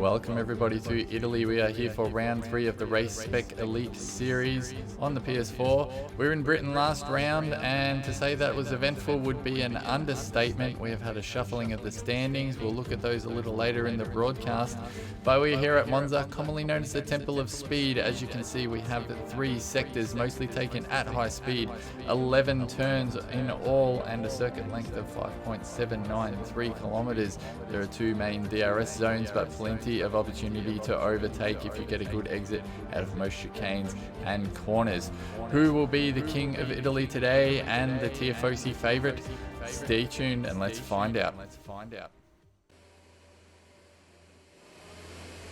Welcome everybody to Italy. We are here for round 3 of the Race Spec Elite Series on the PS4. We were in Britain last round, and to say that was eventful would be an understatement. We have had a shuffling of the standings. We'll look at those a little later in the broadcast. But we're here at Monza, commonly known as the Temple of Speed. As you can see, we have 3 sectors, mostly taken at high speed, 11 turns in all, and a circuit length of 5.793 kilometers. There are 2 main DRS zones, but plenty of opportunity to overtake if you get a good exit out of most chicanes and corners. Who will be the king of Italy today and the Tifosi favorite? Stay tuned and let's find out.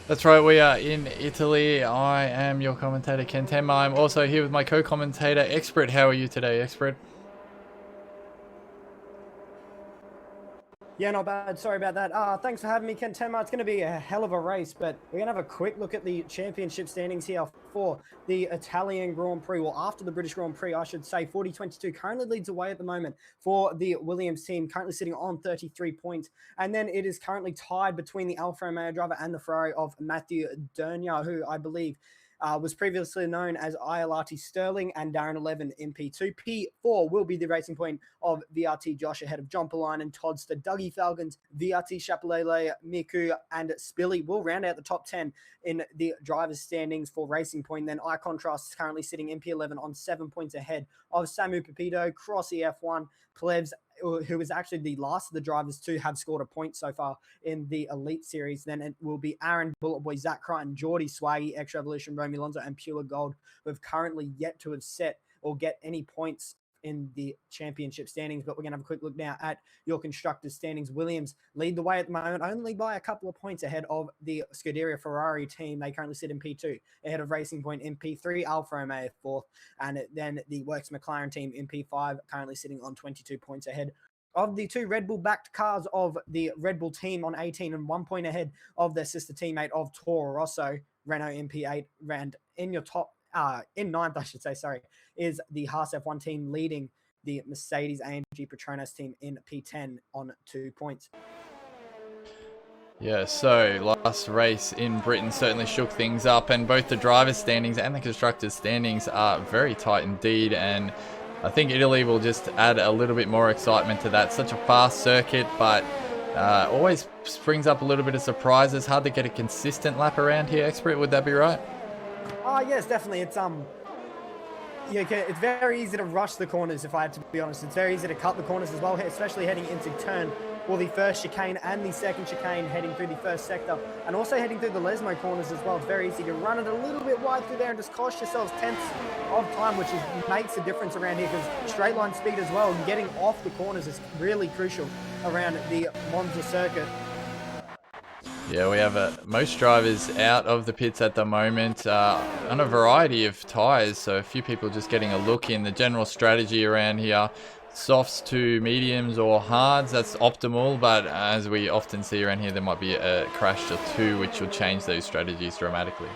That's right, we are in Italy. I am your commentator, Ken Temma. I'm also here with my co-commentator, Expert. How are you today, Expert? Yeah, not bad. Sorry about that. Thanks for having me, Ken Temma. It's going to be a hell of a race, but we're going to have a quick look at the championship standings here for the Italian Grand Prix, or after the British Grand Prix, I should say. 40-22 currently leads away at the moment for the Williams team, currently sitting on 33 points. And then it is currently tied between the Alfa Romeo driver and the Ferrari of Matthew Dernier, who I believe was previously known as ILRT Sterling, and Darren 11 in P2. P4 will be the racing point of VRT Josh ahead of John Paline and Toddster. Dougie Falcons, VRT Chapelele, Miku, and Spilly will round out the top 10 in the drivers' standings for Racing Point. Then iContrast is currently sitting in P11 on 7 points ahead of Samu Pepito, Crossy F1, Plebs, who is actually the last of the drivers to have scored a point so far in the Elite Series. Then it will be Aaron, Bullet Boy, Zach Crichton, Geordie, Swaggy, X Revolution, Romy Alonso, and Pure Gold, who have currently yet to have set or get any points in the championship standings. But we're going to have a quick look now at your constructors standings. Williams lead the way at the moment, only by a couple of points ahead of the Scuderia Ferrari team. They currently sit in P2, ahead of Racing Point in P3, Alfa Romeo 4th, and then the Works McLaren team in P5, currently sitting on 22 points ahead of the 2 Red Bull-backed cars of the Red Bull team on 18, and 1 point ahead of their sister teammate of Toro Rosso, Renault in P8, and in your top in 9th, I should say, is the Haas F1 team, leading the Mercedes AMG Petronas team in P10 on 2 points. Yeah, so last race in Britain certainly shook things up, and both the drivers' standings and the constructors' standings are very tight indeed, and I think Italy will just add a little bit more excitement to that. Such a fast circuit, but always springs up a little bit of surprises. Hard to get a consistent lap around here, Expert, would that be right? Yes, definitely. It's it's very easy to rush the corners, if I had to be honest. It's very easy to cut the corners as well, especially heading into turn for the first chicane and the second chicane, heading through the first sector, and also heading through the Lesmo corners as well. It's very easy to run it a little bit wide through there and just cost yourselves tenths of time, which makes a difference around here, because straight line speed as well and getting off the corners is really crucial around the Monza circuit. Yeah, we have most drivers out of the pits at the moment on a variety of tyres, so a few people just getting a look in. The general strategy around here, softs to mediums or hards, that's optimal, but as we often see around here, there might be a crash or 2 which will change those strategies dramatically.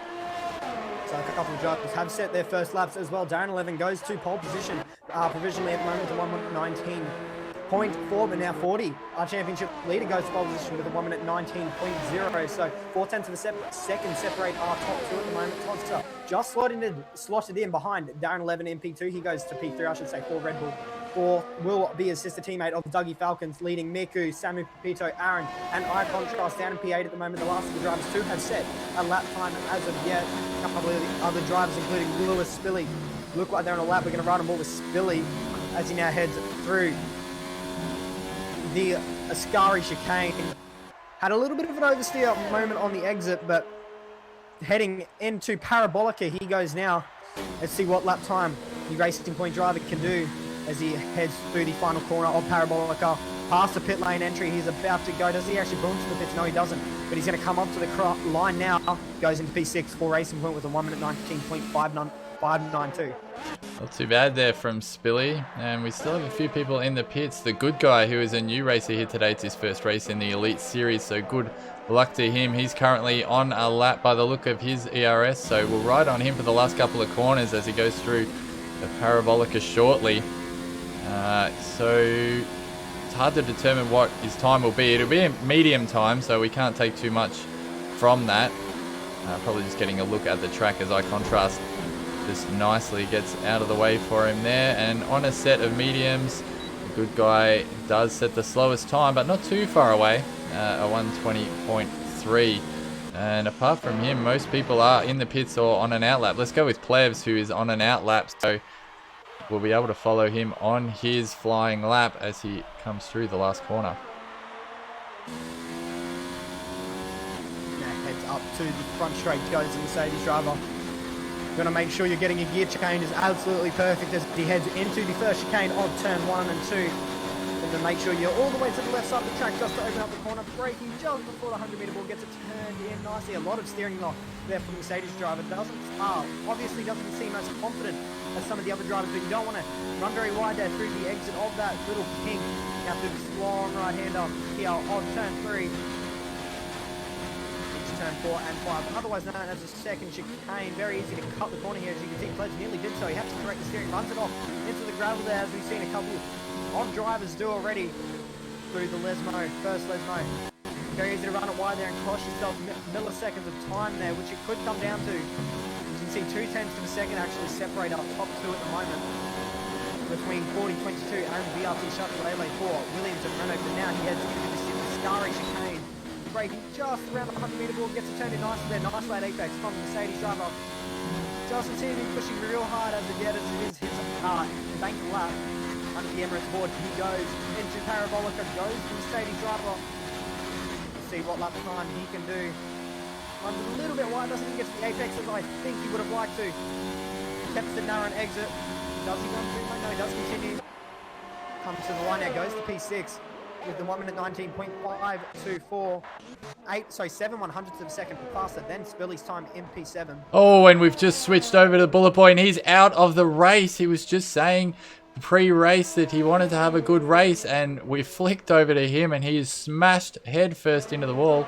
So a couple of drivers have set their first laps as well. Darren 11 goes to pole position provisionally at the moment to 1:19.4, but now 40. Our championship leader goes to pole position with a 1:19.0. So 4/10 of a second separate our top 2 at the moment. Toddster just slotted in behind Darren 11 in P2. He goes to P3, I should say, for Red Bull. 4 will be his sister teammate of Dougie Falcons, leading Miku, Samu Pepito, Aaron, and iContrast down in P8 at the moment. The last of the drivers to have set a lap time as of yet. A couple of the other drivers, including Lewis Spilly, look like they're on a lap. We're going to run them all with Spilly as he now heads through the Ascari chicane. Had a little bit of an oversteer moment on the exit, but heading into Parabolica he goes now. Let's see what lap time the Racing Point driver can do as he heads through the final corner of Parabolica. Past the pit lane entry, he's about to go. Does he actually boom to the pits? No, he doesn't. But he's going to come up to the line now. Goes into P6 for Racing Point with a 1:19.592. Not too bad there from Spilly, and we still have a few people in the pits. The good guy, who is a new racer here today, it's his first race in the Elite Series, so good luck to him. He's currently on a lap by the look of his ERS, so we'll ride on him for the last couple of corners as he goes through the Parabolica shortly. So it's hard to determine what his time will be. It'll be a medium time, so we can't take too much from that. Probably just getting a look at the track as I contrast. Just nicely gets out of the way for him there. And on a set of mediums, the good guy does set the slowest time, but not too far away. A 1:20.3. And apart from him, most people are in the pits or on an outlap. Let's go with Plebs, who is on an outlap. So we'll be able to follow him on his flying lap as he comes through the last corner. Heads up to the front straight goes the Mercedes driver. Going to make sure you're getting your gear change is absolutely perfect as he heads into the first chicane of turn 1 and 2. And to make sure you're all the way to the left side of the track just to open up the corner, braking just before the 100-meter ball gets it turned in nicely. A lot of steering off there from the Mercedes driver. Obviously doesn't seem as confident as some of the other drivers, but you don't want to run very wide there through the exit of that little kink. You have to do this long right-hander here on turn 3. Turn 4 and 5, otherwise known as a second chicane. Very easy to cut the corner here, as you can see. Pledge nearly did so. He had to correct the steering, runs it off into the gravel there, as we've seen a couple of drivers do already through the Lesmo, first Lesmo. Very easy to run it wide there and cost yourself milliseconds of time there, which it could come down to. As you can see, 2/10 of a second actually separate our top two at the moment between 40.22 and BRT Shuttle Lele for Williams and Renault. But now he heads into the Starry chicane. Braking just around the 100-meter ball, gets it turned in nicely there. Nice late apex from the Mercedes driver. Doesn't seem to be pushing real hard as it yet, as it is his bank lap under the Emirates board. He goes into Parabolica, goes to the Mercedes driver. Let's see what lap time he can do. Runs a little bit wide, doesn't even get to the apex as I think he would have liked to. Kept the narrow exit. Does he want to? No, he does continue. Comes to the line now, goes to P6. With the 1:19.524, 7/100ths of a second faster than Spilly's time in P7. Oh, and we've just switched over to the bullet point. He's out of the race. He was just saying pre-race that he wanted to have a good race, and we flicked over to him, and he is smashed head first into the wall.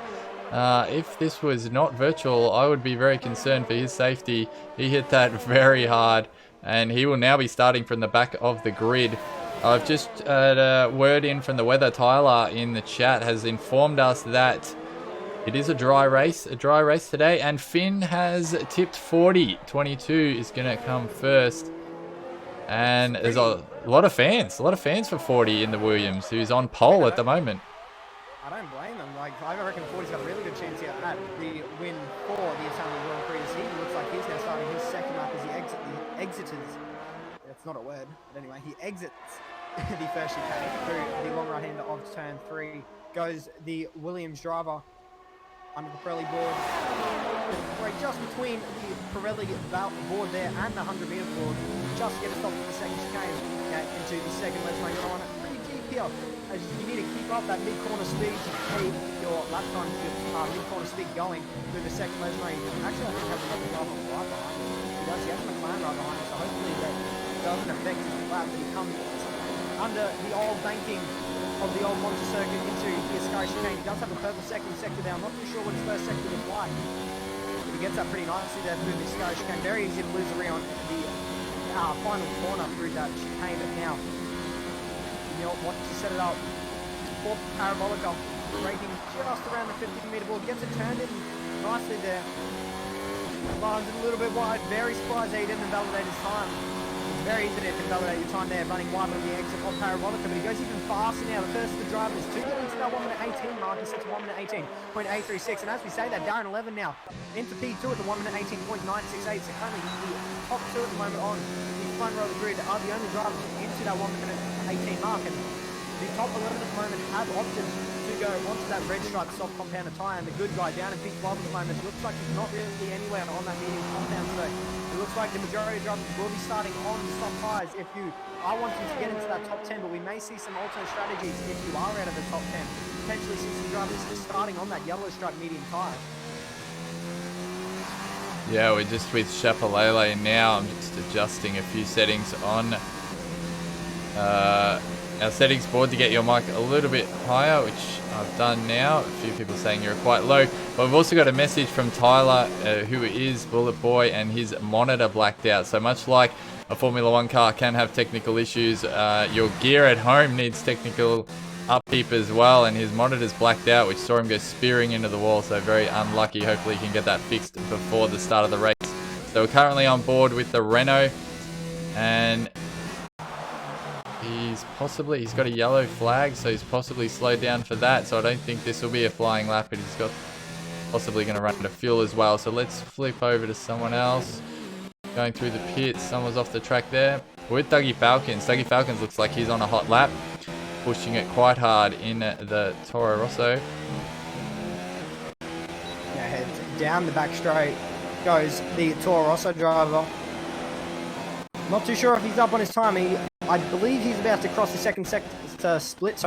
If this was not virtual, I would be very concerned for his safety. He hit that very hard, and he will now be starting from the back of the grid. I've just had a word in from the weather. Tyler in the chat has informed us that it is a dry race today, and Finn has tipped 40. 22 is going to come first. And there's a lot of fans for 40 in the Williams, who's on pole at the moment. I don't blame them. Like, I reckon 40's got a really good chance here at the win for the Italian Grand Prix. He looks like he's now starting his second lap as he exits. It's not a word, but anyway, he exits the first chicane through the long right hander of turn 3. Goes the Williams driver under the Pirelli board. Right just between the Pirelli board there and the 100-meter board. Just get us off to the second chicane into the second left lane. You're on it pretty deep here, as you need to keep up that mid-corner speed to keep your lap time, your mid-corner speed going through the second left lane. Actually, I think having another driver right behind him. He does, he has McLaren right behind him, so hopefully that doesn't affect his lap. But he comes under the old banking of the old Monza circuit into the Ascari chicane. He does have a purple sector there. I'm not too sure what his first sector was like, but he gets up pretty nicely there through the Ascari chicane. Very easy to lose around the final corner through that chicane. But now Neil wants to set it up for Parabolica, braking just around the 50-meter board, gets it turned in nicely there. Runs it a little bit wide. Very surprised that he didn't invalidate his time. It's very easy to invalidate your time there, running wide on the exit of Parabolica, but he goes even faster now. The first of the drivers to get into that 1:18 mark. He sets 1:18.836, and as we say that, Darren 11 now into P2 at the 1:18.968. So currently the top two at the moment on the front row of the grid are the only drivers into that 1:18 mark, and the top 11 at the moment have opted to go onto that red stripe soft compounder tyre, and the good guy down in P12 at the moment looks like he's not really anywhere on that medium compound, so it looks like the majority of drivers will be starting on the soft tyres if you are wanting to get into that top 10, but we may see some alternate strategies if you are out of the top 10. Potentially see some drivers starting on that yellow stripe medium tyre. Yeah, we're just with Chapalele now. I'm just adjusting a few settings on our settings board to get your mic a little bit higher, which I've done now. A few people saying you're quite low. But we've also got a message from Tyler, who is Bullet Boy, and his monitor blacked out. So much like a Formula 1 car can have technical issues, your gear at home needs technical upkeep as well, and his monitor's blacked out, which saw him go spearing into the wall, so very unlucky. Hopefully he can get that fixed before the start of the race. So we're currently on board with the Renault, and he's got a yellow flag, so he's possibly slowed down for that, so I don't think this will be a flying lap, but he's got possibly going to run out of fuel as well. So let's flip over to someone else. Going through the pits, someone's off the track there. With Dougie Falcons. Dougie Falcons looks like he's on a hot lap, pushing it quite hard in the Toro Rosso. Now heads down the back straight goes the Toro Rosso driver. Not too sure if he's up on his time. I believe he's about to cross the third sector split.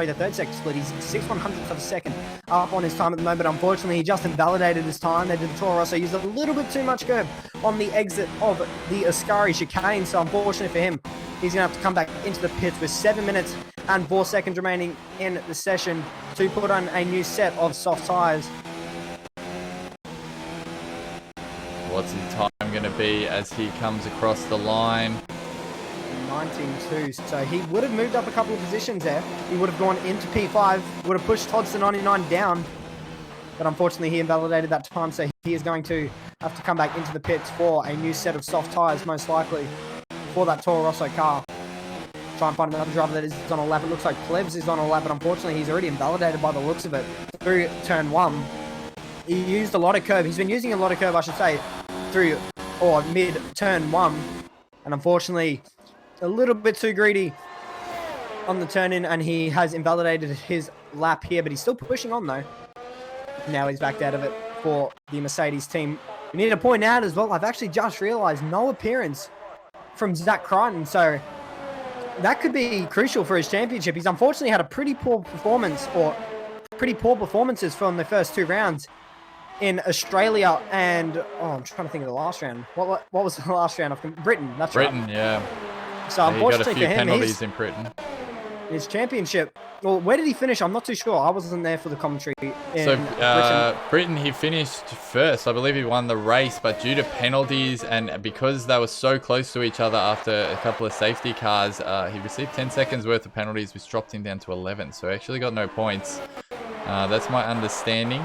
He's 6/100ths of a second up on his time at the moment. Unfortunately, he just invalidated his time. They did the Toro Rosso used a little bit too much curb on the exit of the Ascari chicane. So unfortunately for him, he's going to have to come back into the pits with 7 minutes and 4 seconds remaining in the session to put on a new set of soft tyres. What's his time going to be as he comes across the line? 19.2, so he would have moved up a couple of positions there. He would have gone into P5, would have pushed Todd's to 99 down, but unfortunately he invalidated that time, so he is going to have to come back into the pits for a new set of soft tyres, most likely, for that Toro Rosso car. Try and find another driver that is on a lap. It looks like Plebs is on a lap, but unfortunately he's already invalidated by the looks of it through turn 1. He used a lot of curve. He's been using a lot of curve, I should say, through or mid turn 1, and unfortunately a little bit too greedy on the turn in, and he has invalidated his lap here, but he's still pushing on though. Now he's backed out of it for the Mercedes team. We need to point out as well, I've actually just realized no appearance from Zach Crichton, so that could be crucial for his championship. He's unfortunately had a pretty poor performance, or pretty poor performances from the first 2 rounds in Australia and, I'm trying to think of the last round. What was the last round? Britain, that's right. Britain, yeah. So unfortunately he got a few for him, penalties in Britain. His championship. Well, where did he finish? I'm not too sure. I wasn't there for the commentary. Britain, he finished first. I believe he won the race, but due to penalties and because they were so close to each other after a couple of safety cars, he received 10 seconds worth of penalties, which dropped him down to 11. So he actually got no points. That's my understanding.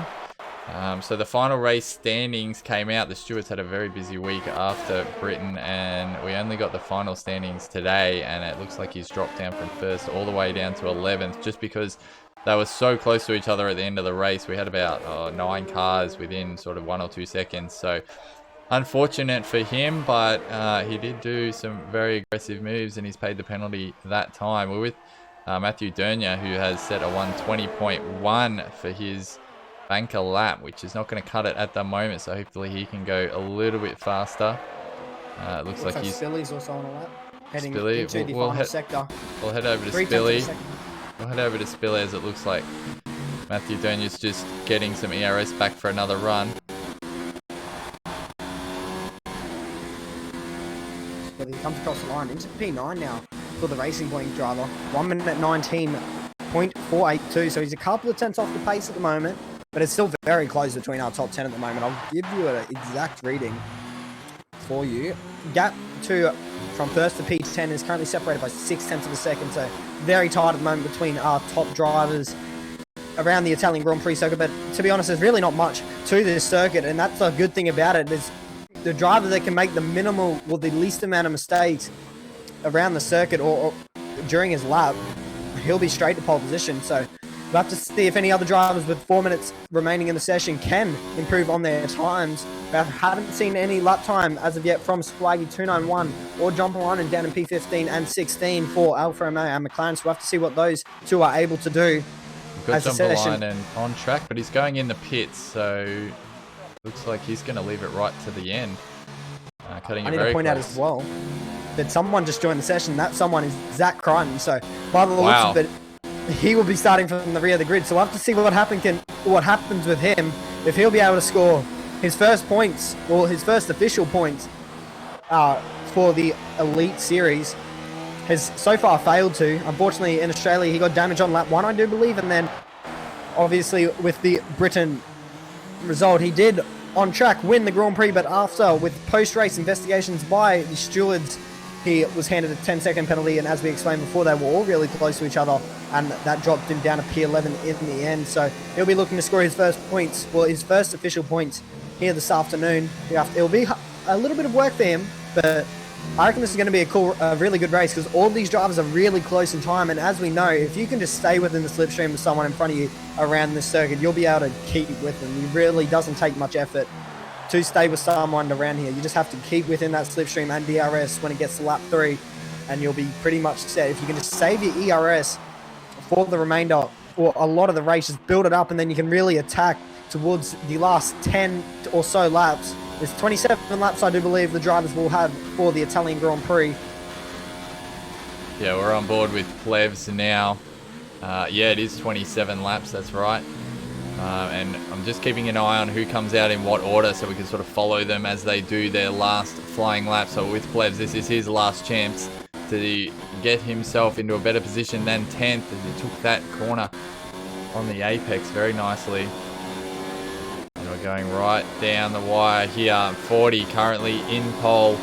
So the final race standings came out. The stewards had a very busy week after Britain, and we only got the final standings today, and it looks like he's dropped down from first all the way down to 11th just because they were so close to each other at the end of the race. We had about 9 cars within sort of 1 or 2 seconds, so unfortunate for him, but he did do some very aggressive moves and he's paid the penalty that time. We're with Matthew Dernier, who has set a 120.1 for his banker lap, which is not going to cut it at the moment, so hopefully he can go a little bit faster. It looks like he's Spilly's also on a lap, heading Spilly. into the final sector. We'll head over to Spilly. We'll head over to Spilly as it looks like Matthew Dernier's just getting some ERS back for another run. Spilly comes across the line into P9 now for the Racing Point driver. 1 minute 19.482, so he's a couple of tenths off the pace at the moment. But it's still very close between our top 10 at the moment. I'll give you an exact reading for you. Gap from first to P10 is currently separated by 0.6 of a second. So very tight at the moment between our top drivers around the Italian Grand Prix circuit. But to be honest, there's really not much to this circuit. And that's a good thing about it. There's the driver that can make the minimal or the least amount of mistakes around the circuit or during his lap, he'll be straight to pole position. So we'll have to see if any other drivers with 4 minutes remaining in the session can improve on their times. I haven't seen any lap time as of yet from Swaggy 291 or John Polanen down in P15 and 16 for Alfa Romeo and McLaren. So we'll have to see what those two are able to do. We've got John Polanen on track, but he's going in the pits, so looks like he's going to leave it right to the end. Cutting it very close. I need to point out as well that someone just joined the session. That someone is Zach Crichton. So by the looks of it, he will be starting from the rear of the grid. So we'll have to see what happens with him, if he'll be able to score his first points, or his first official points for the Elite Series. Has so far failed to. Unfortunately, in Australia, he got damage on lap 1, I do believe, and then obviously with the Britain result, he did on track win the Grand Prix, but after, with post-race investigations by the stewards, he was handed a 10-second penalty, and as we explained before, they were all really close to each other, and that dropped him down to P11 in the end. So he'll be looking to score his first points, well, his first official points here this afternoon. It'll be a little bit of work for him, but I reckon this is going to be a really good race because all these drivers are really close in time. And as we know, if you can just stay within the slipstream of someone in front of you around this circuit, you'll be able to keep with them. It really doesn't take much effort to stay with someone around here. You just have to keep within that slipstream and DRS when it gets to lap 3, and you'll be pretty much set. If you can just save your ERS for the remainder or a lot of the race, just build it up, and then you can really attack towards the last 10 or so laps. There's 27 laps, I do believe, the drivers will have for the Italian Grand Prix. Yeah, we're on board with Plevs now. Yeah, it is 27 laps, that's right. And I'm just keeping an eye on who comes out in what order so we can sort of follow them as they do their last flying lap. So with Plevs, this is his last chance to get himself into a better position than 10th, as he took that corner on the apex very nicely. And we're going right down the wire here. 40 currently in pole.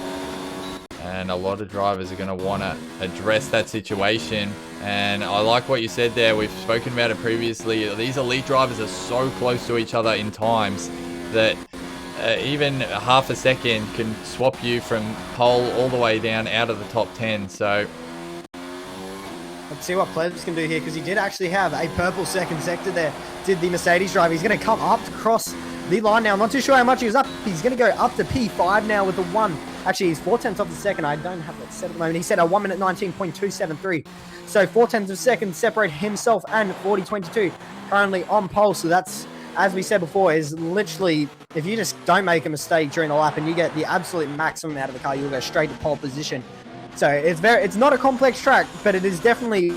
And a lot of drivers are going to want to address that situation. And I like what you said there. We've spoken about it previously. These elite drivers are so close to each other in times that even half a second can swap you from pole all the way down out of the top 10. So let's see what Plebs can do here, because he did actually have a purple second sector there. Did the Mercedes driver. He's going to come up across the line now. I'm not too sure how much he was up. He's going to go up to P5 now with the 1. Actually, he's 4/10 of the second. I don't have that set at the moment. He said a 1 minute 19.273. So 4/10 of a second separate himself and 40.22 currently on pole. So that's, as we said before, is literally, if you just don't make a mistake during the lap and you get the absolute maximum out of the car, you'll go straight to pole position. So it's not a complex track, but it is definitely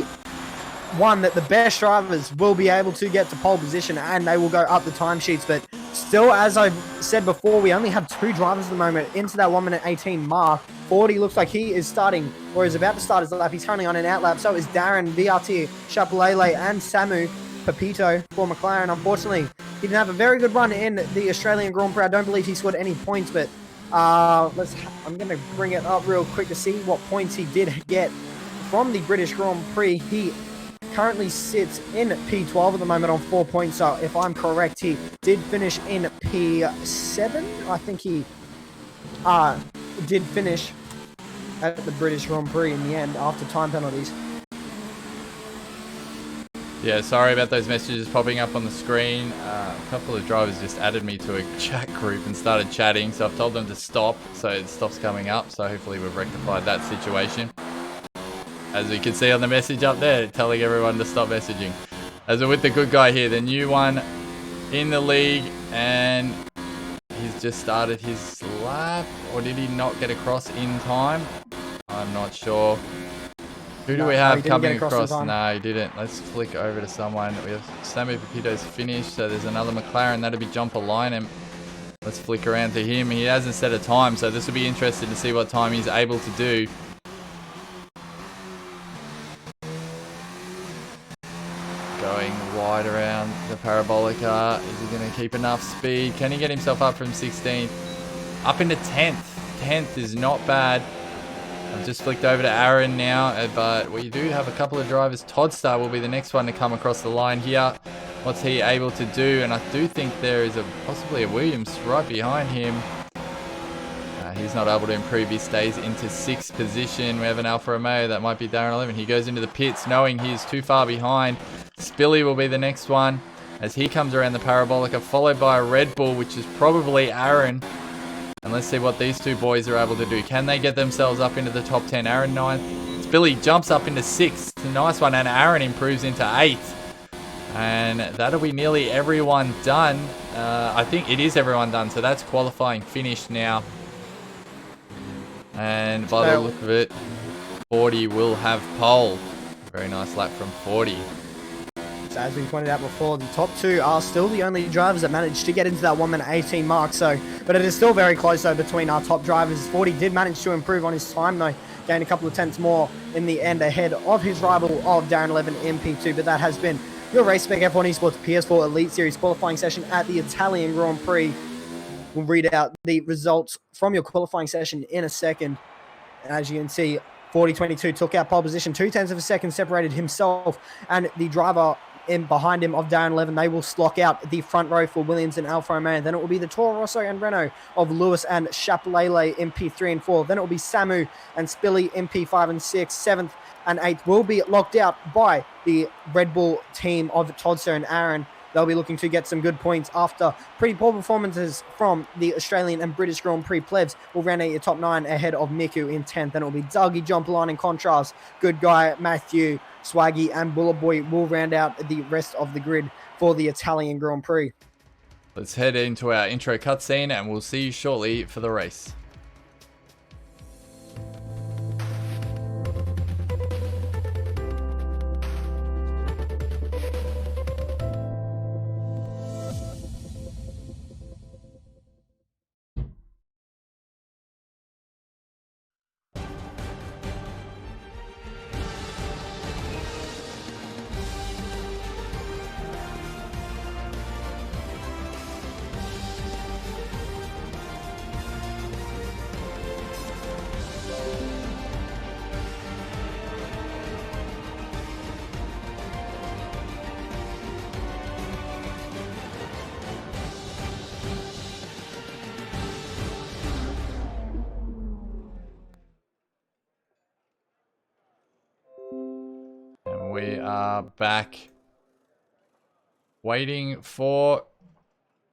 one that the best drivers will be able to get to pole position, and they will go up the timesheets. But still, as I've said before, we only have 2 drivers at the moment into that 1 minute 18 mark. 40 looks like he is starting, or is about to start his lap. He's currently on an out lap. So is Darren, VRT, Chapelele, and Samu Pepito for McLaren. Unfortunately, he didn't have a very good run in the Australian Grand Prix. I don't believe he scored any points, but I'm going to bring it up real quick to see what points he did get from the British Grand Prix. He currently sits in P12 at the moment on 4 points. So if I'm correct, he did finish in P7. I think he did finish at the British Grand Prix in the end after time penalties. yeah, sorry about those messages popping up on the screen. A couple of drivers just added me to a chat group and started chatting, so I've told them to stop, so it stops coming up. So hopefully we've rectified that situation. As we can see on the message up there, telling everyone to stop messaging. As we're with the good guy here, the new one in the league, and he's just started his lap, or did he not get across in time? I'm not sure. Who do we have coming across? No, he didn't. Let's flick over to someone. We have Sammy Pepito's finished, so there's another McLaren. That'll be Jumper Lynham. Let's flick around to him. He hasn't set a time, so this will be interesting to see what time he's able to do. Going wide around the Parabolica. Is he going to keep enough speed? Can he get himself up from 16th? Up into 10th. 10th is not bad. I've just flicked over to Aaron now, but we do have a couple of drivers. Toddstar will be the next one to come across the line here. What's he able to do? And I do think there is possibly a Williams right behind him. He's not able to improve. He stays into 6th position. We have an Alfa Romeo. That might be Darren 11. He goes into the pits knowing he's too far behind. Spilly will be the next one as he comes around the Parabolica, followed by a Red Bull, which is probably Aaron. And let's see what these two boys are able to do. Can they get themselves up into the top 10? Aaron 9th. Spilly jumps up into 6th. It's a nice one. And Aaron improves into 8th. And that'll be nearly everyone done. I think it is everyone done. So that's qualifying finished now. And by the look of it, 40 will have pole. Very nice lap from 40. So as we pointed out before, the top 2 are still the only drivers that managed to get into that 1 minute 18 mark. So, but it is still very close though between our top drivers. 40 did manage to improve on his time though, gained a couple of tenths more in the end ahead of his rival of Darren 11 in P2. But that has been your Race Spec F1 Esports PS4 Elite Series qualifying session at the Italian Grand Prix. We'll read out the results from your qualifying session in a second. As you can see, 40-22 took out pole position. 0.2 of a second separated himself and the driver in behind him of Darren 11. They will slock out the front row for Williams and Alfa Romeo. Then it will be the Toro Rosso and Renault of Lewis and Chapelele in P3 and 4. Then it will be Samu and Spilly in P5 and 6. 7th and 8th will be locked out by the Red Bull team of Todster and Aaron. They'll be looking to get some good points after pretty poor performances from the Australian and British Grand Prix plebs. Will round out your top 9 ahead of Miku in 10th. Then it will be Dougie Jumperline in contrast. Good Guy, Matthew, Swaggy and Bullet Boy will round out the rest of the grid for the Italian Grand Prix. Let's head into our intro cutscene and we'll see you shortly for the race. We are back waiting for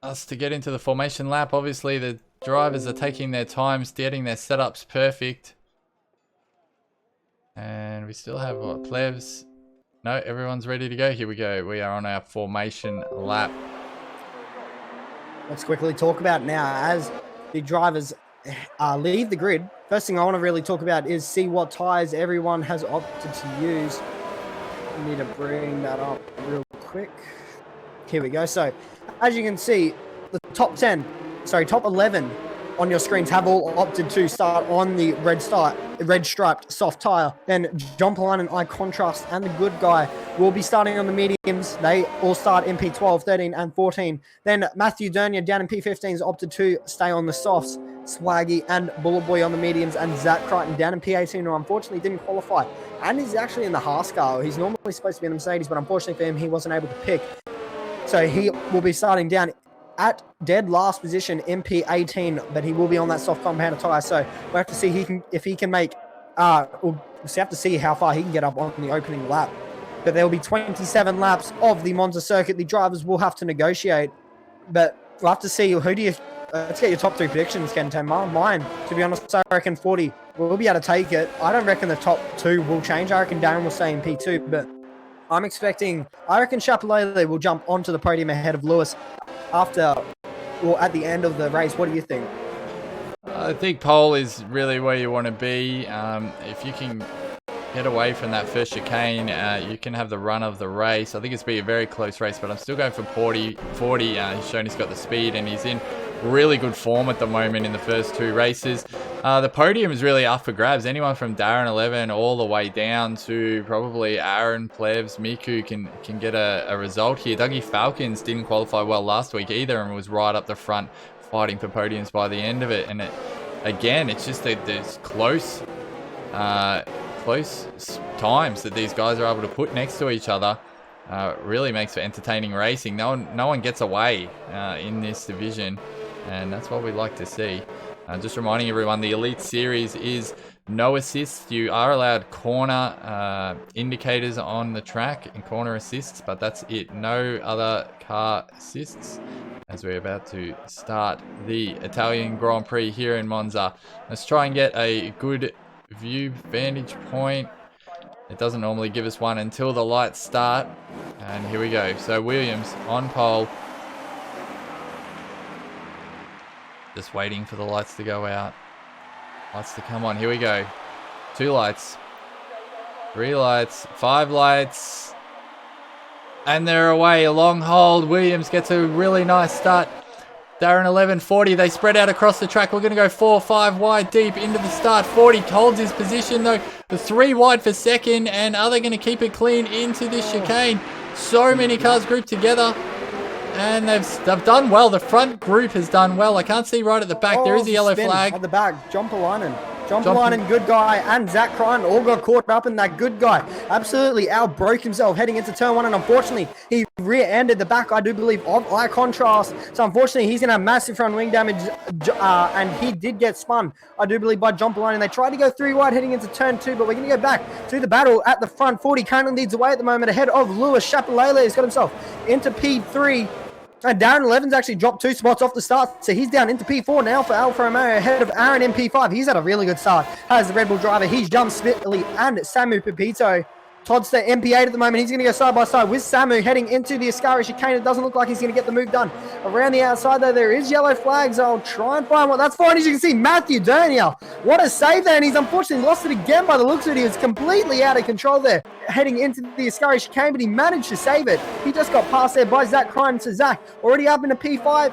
us to get into the formation lap. Obviously, the drivers are taking their times, getting their setups perfect. And we still have, what, plebs? No, everyone's ready to go. Here we go. We are on our formation lap. Let's quickly talk about now as the drivers leave the grid. First thing I want to really talk about is see what tyres everyone has opted to use. I need to bring that up real quick. Here we go. So, as you can see, the top 11 on your screens have all opted to start on the red striped soft tyre. Then John Paline and I Contrast and the Good Guy will be starting on the mediums. They all start in P12, 13 and 14. Then Matthew Dernier down in P15s opted to stay on the softs. Swaggy and Bullet Boy on the mediums, and Zach Crichton down in P18, who unfortunately didn't qualify. And he's actually in the Haas car. He's normally supposed to be in the Mercedes, but unfortunately for him, he wasn't able to pick. So he will be starting down at dead last position in P18, but he will be on that soft compounder tyre. So we'll have to see if he can make, we'll have to see how far he can get up on the opening lap. But there will be 27 laps of the Monza circuit. The drivers will have to negotiate, but we'll have to see who do you. Let's get your top 3 predictions, Ken Tenma. Mine, to be honest, I reckon 40 will be able to take it. I don't reckon the top 2 will change. I reckon Darren will stay in P2, but I reckon Chapelele will jump onto the podium ahead of Lewis at the end of the race. What do you think? I think pole is really where you want to be. If you can get away from that first chicane, you can have the run of the race. I think it's be a very close race, but I'm still going for 40. He's shown he's got the speed and he's in really good form at the moment in the first 2 races. The podium is really up for grabs. Anyone from Darren 11 all the way down to probably Aaron, Plebs, Miku can get a result here. Dougie Falcons didn't qualify well last week either and was right up the front fighting for podiums by the end of it. And again, it's just that there's close times that these guys are able to put next to each other. Really makes for entertaining racing. No one gets away in this division, and that's what we like to see. Just reminding everyone, the Elite Series is no assists. You are allowed corner indicators on the track and corner assists, but that's it. No other car assists, as we're about to start the Italian Grand Prix here in Monza. Let's try and get a good view vantage point. It doesn't normally give us one until the lights start. And here we go. So Williams on pole. Just waiting for the lights to go out. Lights to come on. Here we go. 2 lights. 3 lights. 5 lights. And they're away. A long hold. Williams gets a really nice start. Darren 11, 40. They spread out across the track. We're going to go 4, 5 wide deep into the start. 40 holds his position though. The 3 wide for second. And are they going to keep it clean into this chicane? So many cars grouped together. And they've done well. The front group has done well. I can't see right at the back. There is a yellow flag. At the back. John Paline Jump Line and Good Guy and Zach Cryan all got caught up in that Good Guy. Absolutely outbroke himself heading into turn 1, and unfortunately, he rear-ended the back, I do believe, of Eye Contrast. So unfortunately, he's going to have massive front wing damage, and he did get spun, I do believe, by Jump Line. And they tried to go 3 wide heading into turn 2, but we're going to go back to the battle at the front. 40 currently leads away at the moment ahead of Lewis Chapalele. He's got himself into P3. And Darren 11's actually dropped 2 spots off the start, so he's down into P4 now for Alfa Romeo ahead of Aaron in P5. He's had a really good start as the Red Bull driver. He's jumped Spitley and Samu Pepito. Toddster MP8 at the moment. He's going to go side by side with Samu heading into the Ascari chicane. It doesn't look like he's going to get the move done. Around the outside, though, there is yellow flags. I'll try and find what that's fine. As you can see, Matthew Dernier. What a save there, and he's unfortunately lost it again by the looks of it. He was completely out of control there heading into the Ascari chicane, but he managed to save it. He just got passed there by Zach Cryan. So Zach already up into P5,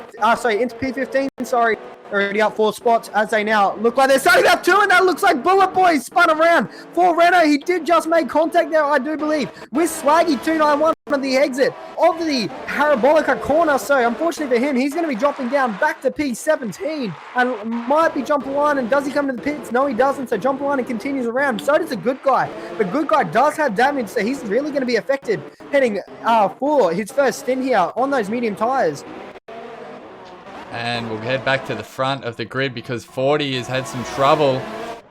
into P15, already up 4 spots as they now look like they're starting up 2, and that looks like Bullet Boy spun around for Renault. He did just make contact there, I do believe, with Swaggy 291 on the exit of the Parabolica corner. So unfortunately for him, he's going to be dropping down back to P17 and might be Jumper Line. And does he come to the pits? No, he doesn't. So Jumper Line continues around. So does the Good Guy. The Good Guy does have damage, so he's really going to be affected heading for his first stint here on those medium tires. And we'll head back to the front of the grid because 40 has had some trouble.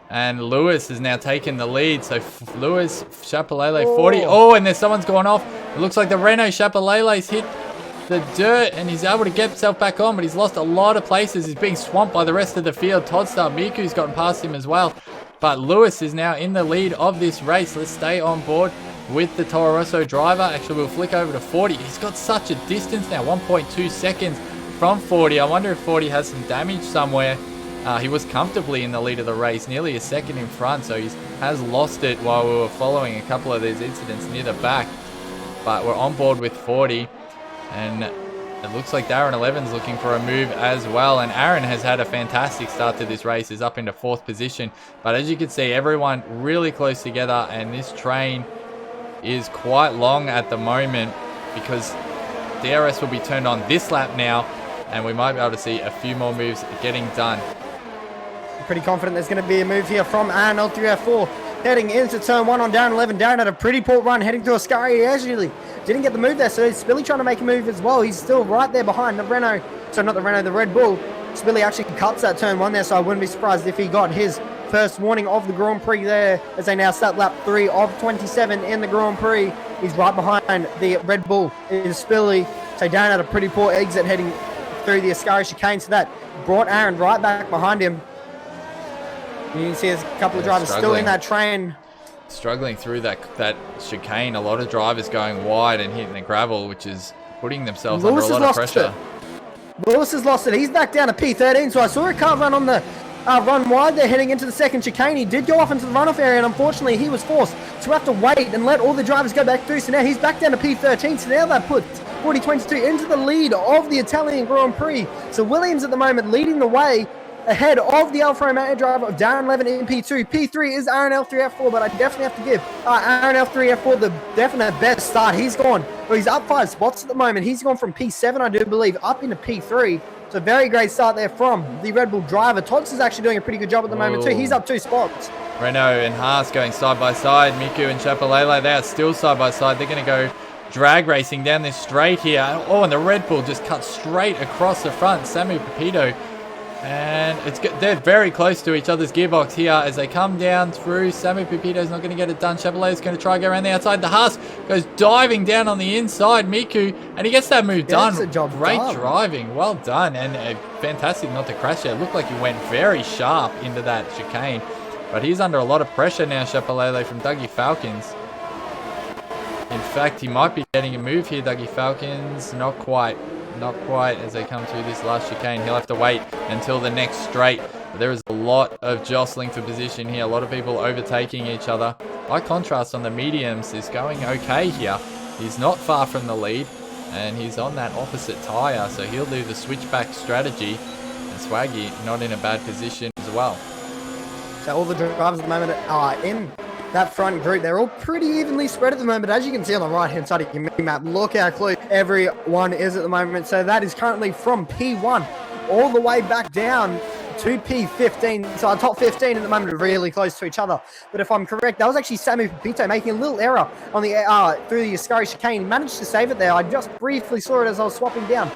And Lewis has now taken the lead. So Lewis, Chapalele, 40. Oh, and there's someone's gone off. It looks like the Renault Chapalele's hit the dirt and he's able to get himself back on, but he's lost a lot of places. He's being swamped by the rest of the field. Toddstar Miku's gotten past him as well. But Lewis is now in the lead of this race. Let's stay on board with the Toro Rosso driver. Actually, we'll flick over to 40. He's got such a distance now, 1.2 seconds from 40. I wonder if 40 has some damage somewhere. He was comfortably in the lead of the race, nearly a second in front, so he has lost it while we were following a couple of these incidents near the back. But we're on board with 40, and it looks like Darren 11's looking for a move as well. And Aaron has had a fantastic start to this race, is up into 4th position. But as you can see, everyone really close together, and this train is quite long at the moment because DRS will be turned on this lap now, and we might be able to see a few more moves getting done. Pretty confident there's going to be a move here from Aaron L3F4 heading into turn 1 on Darren 11. Darren had a pretty poor run heading to Ascari. He actually didn't get the move there, so Spilly trying to make a move as well. He's still right there behind the Renault, so not the Renault, the Red Bull. Spilly actually cuts that turn 1 there, so I wouldn't be surprised if he got his first warning of the Grand Prix there as they now start lap 3 of 27 in the Grand Prix. He's right behind the Red Bull is Spilly. So Darren had a pretty poor exit heading through the Ascari chicane, so that brought Aaron right back behind him. You can see there's a couple of drivers still in that train. Struggling through that chicane. A lot of drivers going wide and hitting the gravel, which is putting themselves under a lot of pressure. Lewis has lost it. He's back down to P13, so I saw a car run on the run wide there heading into the second chicane. He did go off into the runoff area, and unfortunately he was forced to have to wait and let all the drivers go back through. So now he's back down to P13, so now that puts 4022 into the lead of the Italian Grand Prix. So Williams at the moment leading the way ahead of the Alfa Romeo driver of Darren 11 in P2. P3 is Aaron L3F4, but I definitely have to give Aaron L3F4 the definite best start. He's up 5 spots at the moment. He's gone from P7, I do believe, up into P3. So very great start there from the Red Bull driver. Tots is actually doing a pretty good job at the moment too. He's up 2 spots. Renault and Haas going side by side. Miku and Chapalele, they are still side by side. They're going to go drag racing down this straight here. Oh, and the Red Bull just cuts straight across the front. Samu Pepito. And they're very close to each other's gearbox here as they come down through. Samu Pepito's not going to get it done. Chapalele's going to try to go around the outside. The Haas goes diving down on the inside. Miku, and he gets that move done. Great driving. Well done. And fantastic not to crash there. It looked like he went very sharp into that chicane. But he's under a lot of pressure now, Chapalele, from Dougie Falcons. In fact, he might be getting a move here, Dougie Falcons. Not quite. Not quite as they come through this last chicane. He'll have to wait until the next straight. But there is a lot of jostling for position here. A lot of people overtaking each other. By contrast, on the mediums is going okay here. He's not far from the lead, and he's on that opposite tyre, so he'll do the switchback strategy. And Swaggy not in a bad position as well. So all the drivers at the moment are in that front group. They're all pretty evenly spread at the moment. As you can see on the right hand side of your map, look how close everyone is at the moment. So that is currently from P1 all the way back down to P15. So our top 15 at the moment are really close to each other. But if I'm correct, that was actually Samu Pepito making a little error on the through the Ascari chicane. He managed to save it there. I just briefly saw it as I was swapping down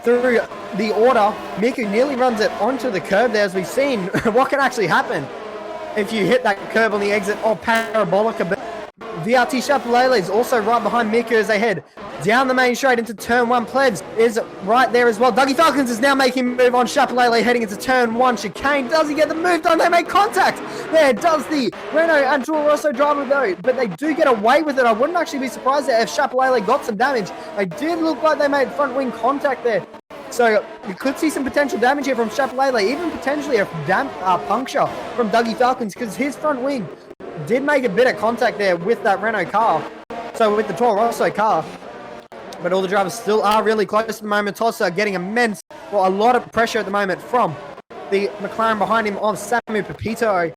through the order. Miku nearly runs it onto the curb there, as we've seen what can actually happen if you hit that curb on the exit of Parabolica. But VRT Chapelele is also right behind Miku as they head down the main straight into turn 1. Plebs is right there as well. Dougie Falcons is now making a move on Chapelele heading into turn 1 chicane. Does he get the move done? They make contact. There does the Renault and Toro Rosso driver though, but they do get away with it. I wouldn't actually be surprised there if Chapelele got some damage. They did look like they made front wing contact there. So you could see some potential damage here from Chapelele, even potentially a puncture from Dougie Falcons, because his front wing did make a bit of contact there with that Renault car. So with the Toro Rosso car. But all the drivers still are really close at the moment. Tossa getting a lot of pressure at the moment from the McLaren behind him of Samu Pepito.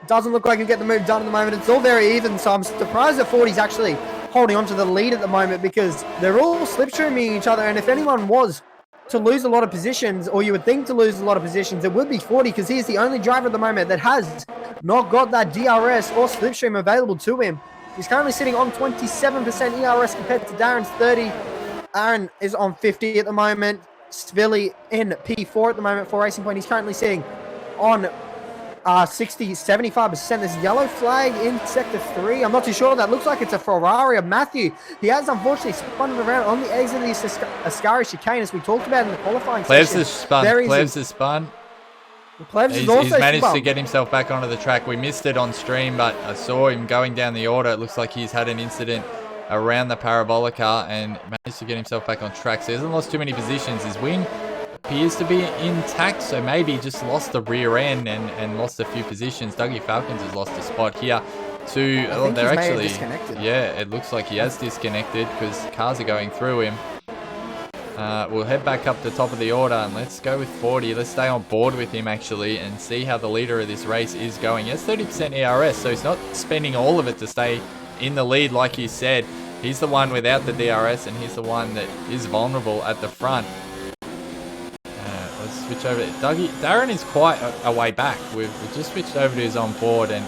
Doesn't look like he'll get the move done at the moment. It's all very even, so I'm surprised that 40's actually holding on to the lead at the moment, because they're all slipstreaming each other. And if anyone was to lose a lot of positions, or you would think to lose a lot of positions, it would be 40, because he's the only driver at the moment that has not got that DRS or slipstream available to him. He's currently sitting on 27% ERS compared to Darren's 30. Aaron is on 50 at the moment. Svilly in P4 at the moment for Racing Point. He's currently sitting on 75%. There's a yellow flag in Sector 3. I'm not too sure. That looks like it's a Ferrari of Matthew. He has unfortunately spun it around on the exit of the Ascari chicane, as we talked about in the qualifying session. Plebs has spun. He's managed to get himself back onto the track. We missed it on stream, but I saw him going down the order. It looks like he's had an incident around the Parabolica and managed to get himself back on track. So he hasn't lost too many positions. His wing appears to be intact, so maybe he just lost the rear end and lost a few positions. Dougie Falcons has lost a spot here. They're actually disconnected. Yeah, it looks like he has disconnected because cars are going through him. We'll head back up the top of the order and let's go with 40. Let's stay on board with him actually and see how the leader of this race is going. He has 30% ERS, so he's not spending all of it to stay in the lead like you said. He's the one without the DRS and he's the one that is vulnerable at the front. Let's switch over. Darren is quite a way back. We've just switched over to his on board and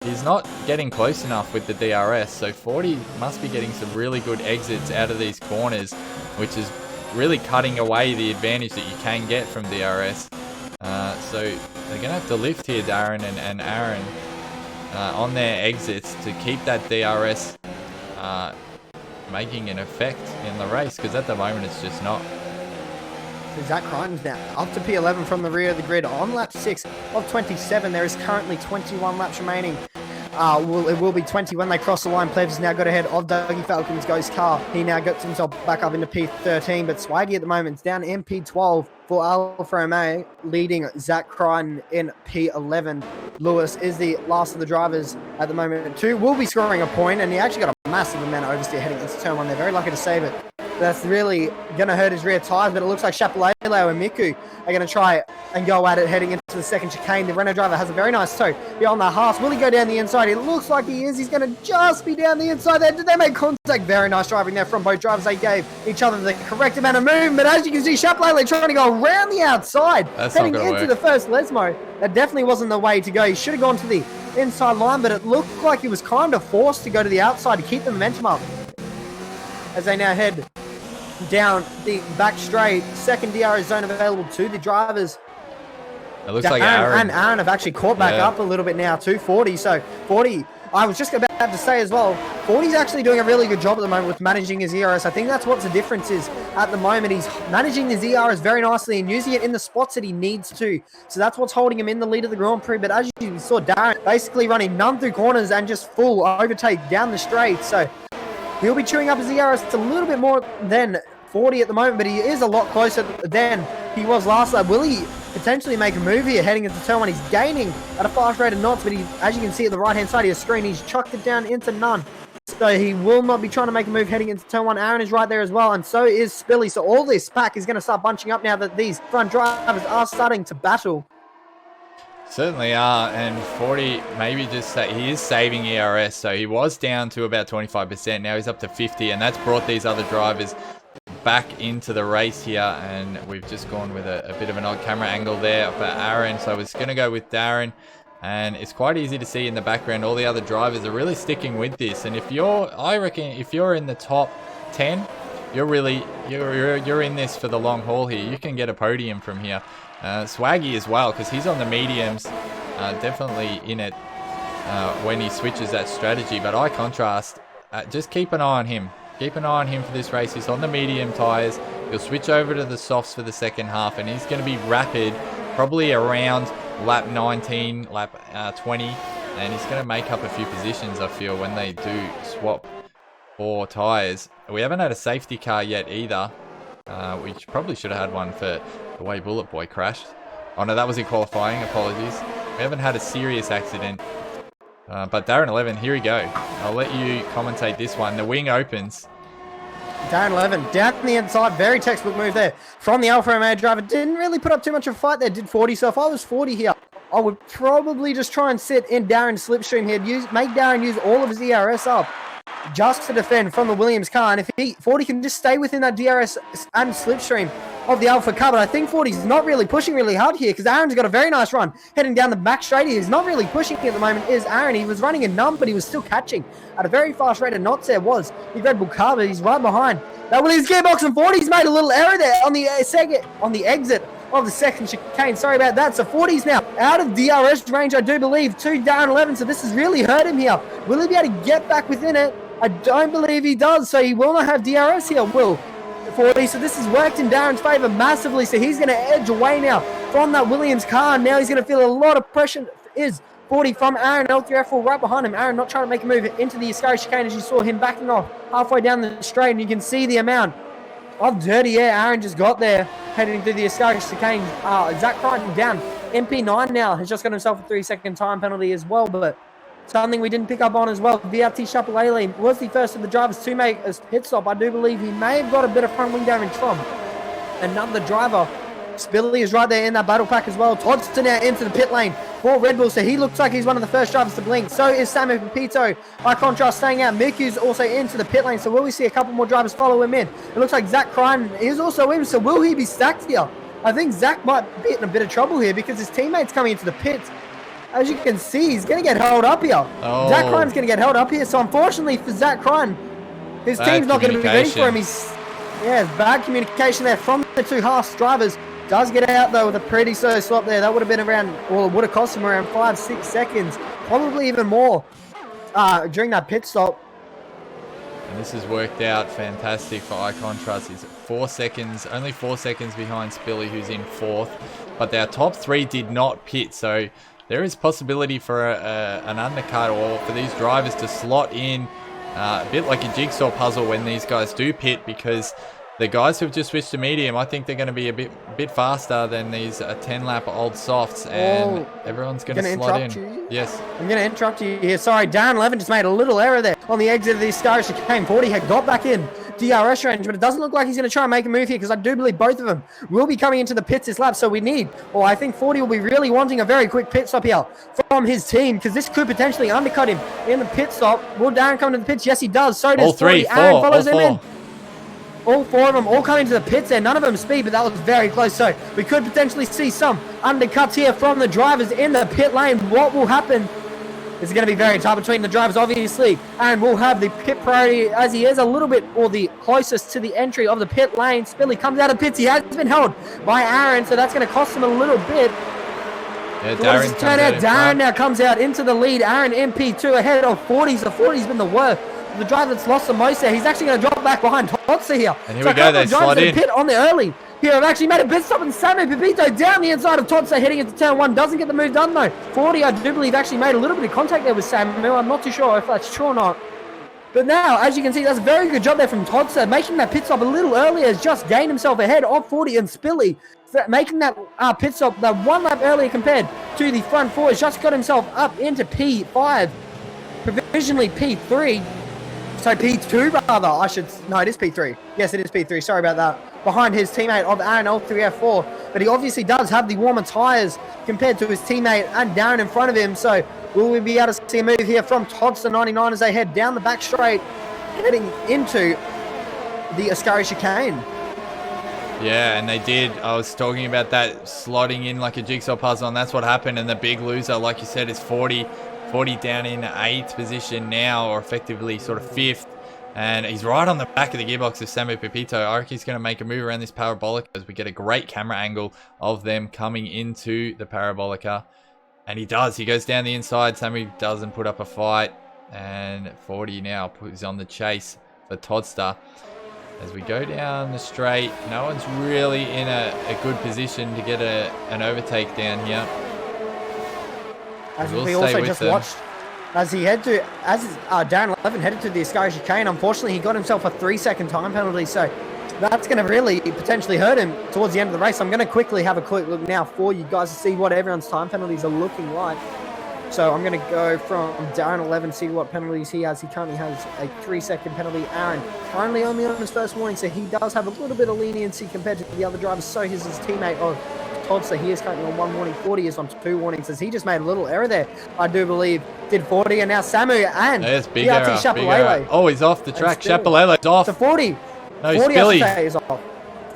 he's not getting close enough with the DRS. So 40 must be getting some really good exits out of these corners, which is really cutting away the advantage that you can get from DRS. So they're going to have to lift here, Darren and Aaron, on their exits to keep that DRS making an effect in the race, because at the moment it's just not. So Zach Crichton's now up to P11 from the rear of the grid on lap 6 of 27. There is currently 21 laps remaining. It will be 20 when they cross the line. Plebs has now got ahead of Dougie Falcon's ghost car. He now gets himself back up into P13, but Swaggy at the moment is down in P12 for Alfa Romeo, leading Zach Crichton in P11. Lewis is the last of the drivers at the moment. 2 will be scoring a point, and he actually got a massive amount of oversteer heading into turn 1. They're very lucky to save it. That's really going to hurt his rear tyres, but it looks like Chapelele and Miku are going to try and go at it heading into the second chicane. The Renault driver has a very nice toe beyond the Haas. Will he go down the inside? It looks like he is. He's going to just be down the inside there. Did they make contact? Very nice driving there from both drivers. They gave each other the correct amount of movement, but as you can see, Chapelele trying to go around the outside, heading into the first Lesmo. That definitely wasn't the way to go. He should have gone to the inside line, but it looked like he was kind of forced to go to the outside to keep the momentum up. As they now head down the back straight, second DRS zone available to the drivers. It looks like Aaron and Aaron have actually caught back up a little bit now to 40. So 40, I was just about to say as well, 40's actually doing a really good job at the moment with managing his ERS. I think that's what the difference is at the moment. He's managing his ERS very nicely and using it in the spots that he needs to. So that's what's holding him in the lead of the Grand Prix. But as you saw, Darren basically running none through corners and just full overtake down the straight. So he'll be chewing up his ERS. It's a little bit more than 40 at the moment, but he is a lot closer than he was last lap. Will he potentially make a move here heading into turn 1? He's gaining at a fast rate of knots, but he, as you can see at the right-hand side of your screen, he's chucked it down into none. So he will not be trying to make a move heading into turn 1. Aaron is right there as well, and so is Spilly. So all this pack is going to start bunching up now that these front drivers are starting to battle. Certainly are, and 40 maybe just he is saving ERS, so he was down to about 25%. Now he's up to 50, and that's brought these other drivers back into the race here, and we've just gone with a bit of an odd camera angle there for Aaron. So I was going to go with Darren, and it's quite easy to see in the background all the other drivers are really sticking with this. And I reckon if you're in the top 10, you're in this for the long haul here. You can get a podium from here. Swaggy as well, because he's on the mediums, definitely in it when he switches that strategy. But I contrast, just keep an eye on him. Keep an eye on him for this race. He's on the medium tyres. He'll switch over to the softs for the second half, and he's going to be rapid, probably around lap 19, lap 20, and he's going to make up a few positions, I feel, when they do swap 4 tyres. We haven't had a safety car yet either. We probably should have had one for the way Bullet Boy crashed. Oh no, that was in qualifying. Apologies. We haven't had a serious accident. But Darren 11, here we go. I'll let you commentate this one. The wing opens. Darren 11 down the inside, very textbook move there from the Alfa Romeo driver. Didn't really put up too much of a fight there, did 40. So if I was 40 here, I would probably just try and sit in Darren's slipstream here. Make Darren use all of his ERS up just to defend from the Williams car. And if 40 can just stay within that DRS and slipstream of the Alpha car, but I think 40's not really pushing really hard here because Aaron's got a very nice run heading down the back straight. He's not really pushing at the moment, is Aaron. He was running a numb, but he was still catching at a very fast rate of knots. There was the Red Bull car, but he's right behind that Williams gearbox, and 40's made a little error there on the exit of the second chicane. Sorry about that. So 40's now out of DRS range, I do believe, to Darren 11. So this has really hurt him here. Will he be able to get back within it? I don't believe he does. So he will not have DRS here, will 40. So this has worked in Darren's favour massively. So he's going to edge away now from that Williams car. Now he's going to feel a lot of pressure. Is 40 from Aaron L3F4 right behind him. Aaron not trying to make a move into the Ascari chicane, as you saw him backing off halfway down the straight, and you can see the amount of dirty air Aaron just got there heading through the Ascari chicane. Zach Crichton down. MP9 now has just got himself a 3-second time penalty as well, but something we didn't pick up on as well. VRT Chapelele was the first of the drivers to make a pit stop. I do believe he may have got a bit of front wing damage from another driver. Spilly is right there in that battle pack as well. Todd's now into the pit lane for Red Bull, so he looks like he's one of the first drivers to blink. So is Samu Pepito. By contrast, staying out. Miku's also into the pit lane, so will we see a couple more drivers follow him in? It looks like Zach Crichton is also in, so will he be stacked here? I think Zach might be in a bit of trouble here because his teammate's coming into the pits. As you can see, he's going to get held up here. Oh. Zach Crichton's going to get held up here, so unfortunately for Zach Crichton, his team's not going to be ready for him. It's bad communication there from the two Haas drivers. Does get out though with a pretty slow slot there. That would have been around, well, it would have cost him around 5-6 seconds, probably even more during that pit stop. And this has worked out fantastic for Icon Trust. He's 4 seconds, only 4 seconds behind Spilly, who's in 4th. But our top 3 did not pit, so there is possibility for an undercut or for these drivers to slot in a bit like a jigsaw puzzle when these guys do pit, because the guys who've just switched to medium, I think they're going to be a bit faster than these 10-lap old softs, and everyone's going to slot in. You? Yes. I'm going to interrupt you here. Sorry, Darren 11 just made a little error there on the exit of the Ascari chicane. 40 had got back in DRS range, but it doesn't look like he's going to try and make a move here, because I do believe both of them will be coming into the pits this lap. So we need, or I think 40 will be really wanting a very quick pit stop here from his team, because this could potentially undercut him in the pit stop. Will Darren come to the pits? Yes, he does. So does all 3, 40. Aaron follows him in. Four. All 4 of them all coming to the pits there. None of them speed, but that was very close. So we could potentially see some undercuts here from the drivers in the pit lane. What will happen is going to be very tight between the drivers, obviously. And we'll have the pit priority as he is a little bit, or the closest to the entry of the pit lane. Spilly comes out of pits. He has been held by Aaron, so that's going to cost him a little bit. Yeah, Darren now comes out into the lead. Aaron MP2 ahead of 40. So 40's been the worst. The driver that's lost the most there. He's actually going to drop back behind Totsa here. And here we go, they slide in. Pit on the early. Here have actually made a pit stop, and Samu Pepito down the inside of Totsa heading into turn 1. Doesn't get the move done though. 40, I do believe, actually made a little bit of contact there with Samu. I'm not too sure if that's true or not. But now, as you can see, that's a very good job there from Totsa. Making that pit stop a little earlier has just gained himself ahead of 40 and Spilly. Making that pit stop that 1 lap earlier compared to the front 4 has just got himself up into P5. Provisionally P3. So P2 rather, no, it is P3. Yes, it is P3, sorry about that. Behind his teammate of Aaron L3F4. But he obviously does have the warmer tyres compared to his teammate and Darren in front of him. So will we be able to see a move here from Todster 99 as they head down the back straight, heading into the Ascari chicane? Yeah, and they did. I was talking about that slotting in like a jigsaw puzzle, and that's what happened. And the big loser, like you said, is 40 down in 8th position now, or effectively sort of 5th. And he's right on the back of the gearbox of Samu Pepito. I reckon he's going to make a move around this Parabolica as we get a great camera angle of them coming into the Parabolica. And he does. He goes down the inside. Samu doesn't put up a fight. And 40 now is on the chase for Toddster. As we go down the straight, no one's really in a good position to get an overtake down here. As we also just watched, as Darren 11 headed to the Ascari chicane, unfortunately he got himself a 3-second time penalty, so that's going to really potentially hurt him towards the end of the race. I'm going to quickly have a quick look now for you guys to see what everyone's time penalties are looking like. So I'm going to go from Darren 11, see what penalties he has. He currently has a 3-second penalty. Aaron currently only on his first warning, so he does have a little bit of leniency compared to the other drivers. So is his teammate of Toddster. He is currently on 1 warning. 40 is on 2 warnings, as he just made a little error there, I do believe. Did 40, and now Samu and big error. Oh, he's off the track. Chapalele's off. So 40. No, 40 Billy is off.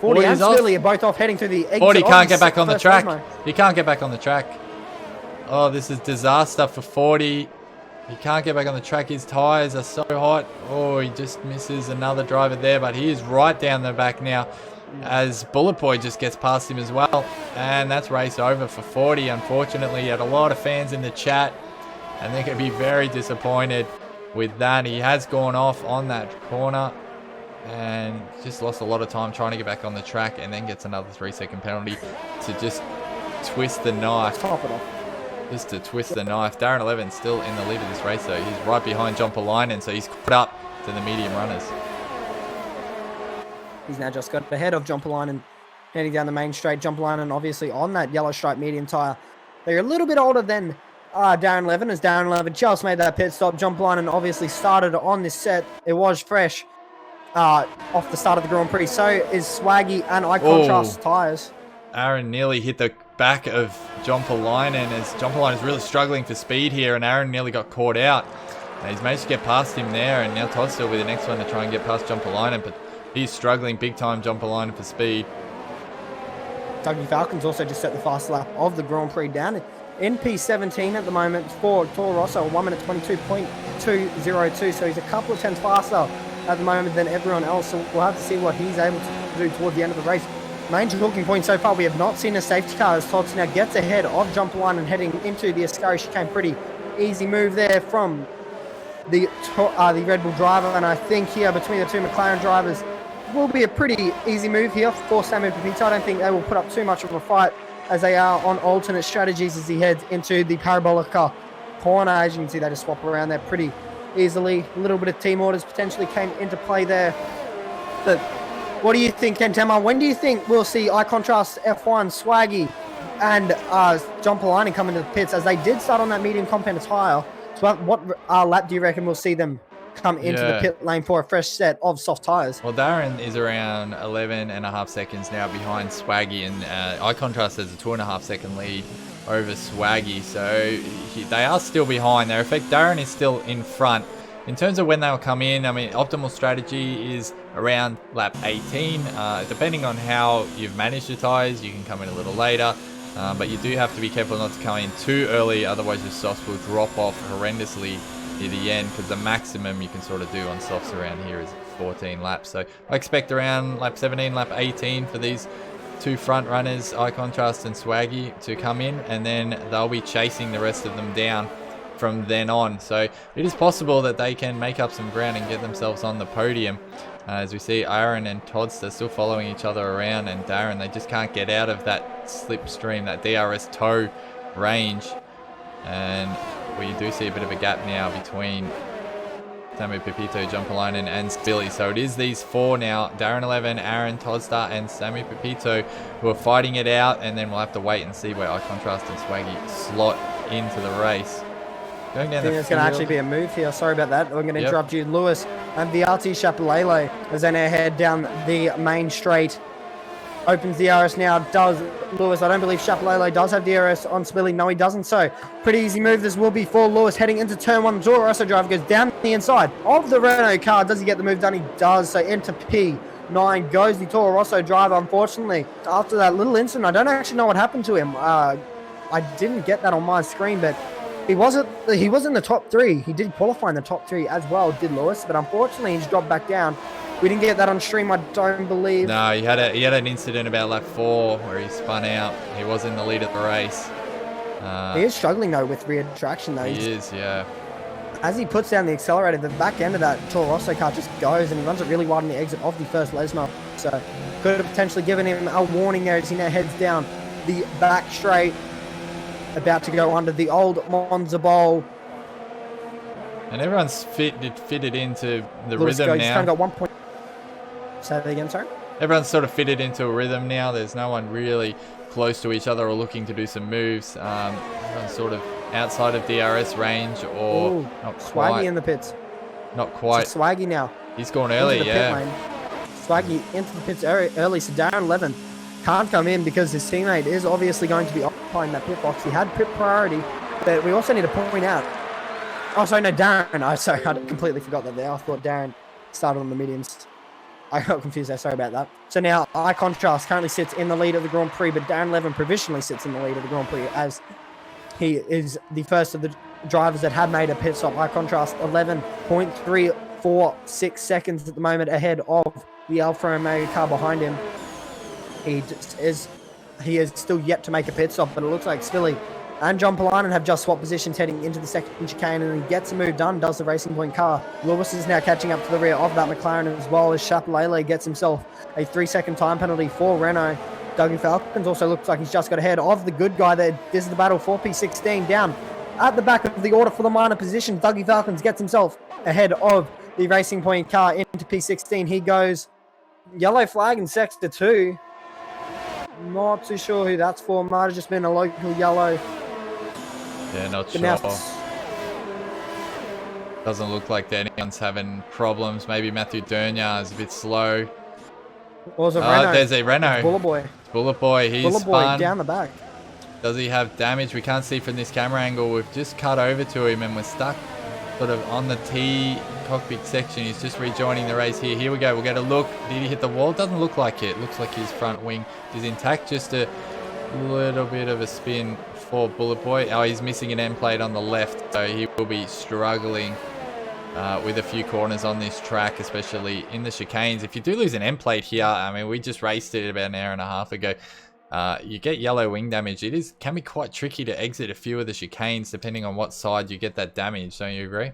40 and Spilly are both off, heading to the exit. 40 can't get back on the track. He can't get back on the track. Oh, this is disaster for 40. He can't get back on the track. His tyres are so hot. Oh, he just misses another driver there, but he is right down the back now as Bullet Boy just gets past him as well. And that's race over for 40, unfortunately. He had a lot of fans in the chat, and they're going to be very disappointed with that. He has gone off on that corner and just lost a lot of time trying to get back on the track, and then gets another 3-second penalty to just twist the knife. Top it off. Just to twist the knife. Darren 11 still in the lead of this race, though. He's right behind John Polainen, so he's caught up to the medium runners. He's now just got ahead of John Polainen, heading down the main straight. John Polainen obviously on that yellow stripe medium tyre. They're a little bit older than Darren 11, as Darren 11 just made that pit stop. John Polainen obviously started on this set. It was fresh off the start of the Grand Prix. So is Swaggy and Eye Contrast tyres. Aaron nearly hit the back of John Polainen, as John Polainen is really struggling for speed here, and Aaron nearly got caught out. And he's managed to get past him there, and now Todd's still with the next one to try and get past John Polainen, but he's struggling big time, John Polainen, for speed. Dougie Falcon's also just set the fast lap of the Grand Prix down in P17 at the moment for Toro Rosso, 1 minute 22.202, so he's a couple of tenths faster at the moment than everyone else, so we'll have to see what he's able to do towards the end of the race. Main talking point so far, we have not seen a safety car, as Todd's now gets ahead of John Polainen heading into the Ascari chicane. Pretty easy move there from the Red Bull driver, and I think here between the two McLaren drivers will be a pretty easy move here for Samu Pepito. I don't think they will put up too much of a fight, as they are on alternate strategies as he heads into the Parabolica corner. As you can see, they just swap around there pretty easily. A little bit of team orders potentially came into play there. But what do you think, Kentema? When do you think we'll see Eye Contrast, F1, Swaggy, and John Polainen come into the pits, as they did start on that medium compound tyre? So what lap do you reckon we'll see them come into the pit lane for a fresh set of soft tyres? Well, Darren is around 11.5 seconds now behind Swaggy, and Eye Contrast has a 2.5 second lead over Swaggy, so they are still behind. Their effect, Darren is still in front. In terms of when they'll come in, I mean, optimal strategy is around lap 18. Depending on how you've managed your tyres, you can come in a little later. But you do have to be careful not to come in too early, otherwise your softs will drop off horrendously near the end, because the maximum you can sort of do on softs around here is 14 laps. So I expect around lap 17, lap 18 for these two front runners, Eye Contrast and Swaggy, to come in, and then they'll be chasing the rest of them down from then on. So it is possible that they can make up some ground and get themselves on the podium. As we see, Aaron and Toddster still following each other around, and Darren, they just can't get out of that slipstream, that DRS tow range. And we do see a bit of a gap now between Samu Pepito, John Polainen, and Spilly. So it is these four now, Darren 11, Aaron, Toddster, and Samu Pepito, who are fighting it out, and then we'll have to wait and see where Eye Contrast and Swaggy slot into the race. Going down, I think there's going to actually be a move here. Sorry about that. We're going to interrupt you. Lewis and Viati Chapalele, as they now head down the main straight. Opens the DRS now. Does Lewis? I don't believe Chapalele does have DRS on Spilly. No, he doesn't. So pretty easy move this will be for Lewis heading into turn one. Toro Rosso driver goes down the inside of the Renault car. Does he get the move done? He does. So into P P9 goes the Toro Rosso driver. Unfortunately, after that little incident, I don't actually know what happened to him. I didn't get that on my screen, but he was in the top 3. He did qualify in the top 3 as well, did Lewis, but unfortunately he's dropped back down. We didn't get that on stream, I don't believe. No, he had an incident about lap 4 where he spun out. He was in the lead at the race. He is struggling though with rear traction though. He is, yeah. As he puts down the accelerator, the back end of that Toro Rosso car just goes and he runs it really wide on the exit of the first Lesnar. So could have potentially given him a warning there as he now heads down the back straight. About to go under the old Monza Bowl. And everyone's fitted into the Lewis rhythm He's now. kind of got 1 point. Say that again, sorry? Everyone's sort of fitted into a rhythm now. There's no one really close to each other or looking to do some moves. Everyone's sort of outside of DRS range or Ooh, not Swaggy quite. in the pits. Not quite. It's Swaggy now. He's gone early, Into the yeah. pit lane. Swaggy into the pits early, so Darren Levin can't come in because his teammate is obviously going to be occupying that pit box. He had pit priority, but we also need to point out. Oh, sorry, no, Darren. Sorry, I completely forgot that there. I thought Darren started on the mediums. I got confused there. Sorry about that. So now, iContrast currently sits in the lead of the Grand Prix, but Darren Levin provisionally sits in the lead of the Grand Prix as he is the first of the drivers that have made a pit stop. iContrast 11.346 seconds at the moment ahead of the Alfa Romeo car behind him. He is still yet to make a pit stop, but it looks like Spilly and John Polanen have just swapped positions heading into the second chicane, and he gets a move done, does the Racing Point car. Lewis is now catching up to the rear of that McLaren as well as Chapelele gets himself a 3-second time penalty for Renault. Dougie Falcons also looks like he's just got ahead of the good guy there. This is the battle for P16 down at the back of the order for the minor position. Dougie Falcons gets himself ahead of the Racing Point car into P16. He goes yellow flag in sector 2. Not too sure who that's for. Might have just been a local yellow. Yeah, not But sure. now, Doesn't look like that anyone's having problems. Maybe Matthew Dernier is a bit slow. was a Renault. There's a Renault. Bullet Boy. Bullet Boy, he's Bullet Boy spun. down the back. Does he have damage? We can't see from this camera angle. We've just cut over to him and we're stuck sort of on the T cockpit section. He's just rejoining the race here. Here we go. We'll get a look. Did he hit the wall? Doesn't look like it. Looks like his front wing is intact. Just a little bit of a spin for Bullet Boy. Oh, he's missing an end plate on the left, so he will be struggling with a few corners on this track, especially in the chicanes. If you do lose an end plate here, I mean, we just raced it about an hour and a half ago. You get yellow wing damage. It can be quite tricky to exit a few of the chicanes depending on what side you get that damage. Don't you agree?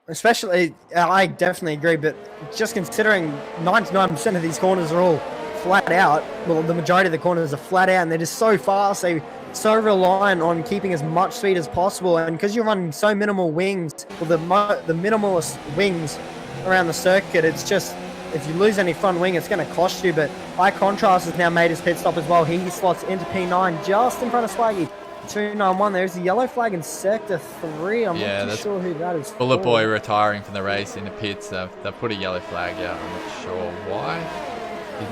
Especially, I definitely agree, but just considering 99% of these corners are all flat out, well, the majority of the corners are flat out, and they're just so fast, they're so reliant on keeping as much speed as possible, and because you're running so minimal wings, well, the minimalist wings around the circuit, it's just, if you lose any front wing, it's going to cost you. But iContrast has now made his pit stop as well. He slots into P9 just in front of Swaggy. 291. There's the yellow flag in sector 3. I'm not too sure who that is. Bullet Boy retiring from the race in the pits. They've put a yellow flag out. I'm not sure why.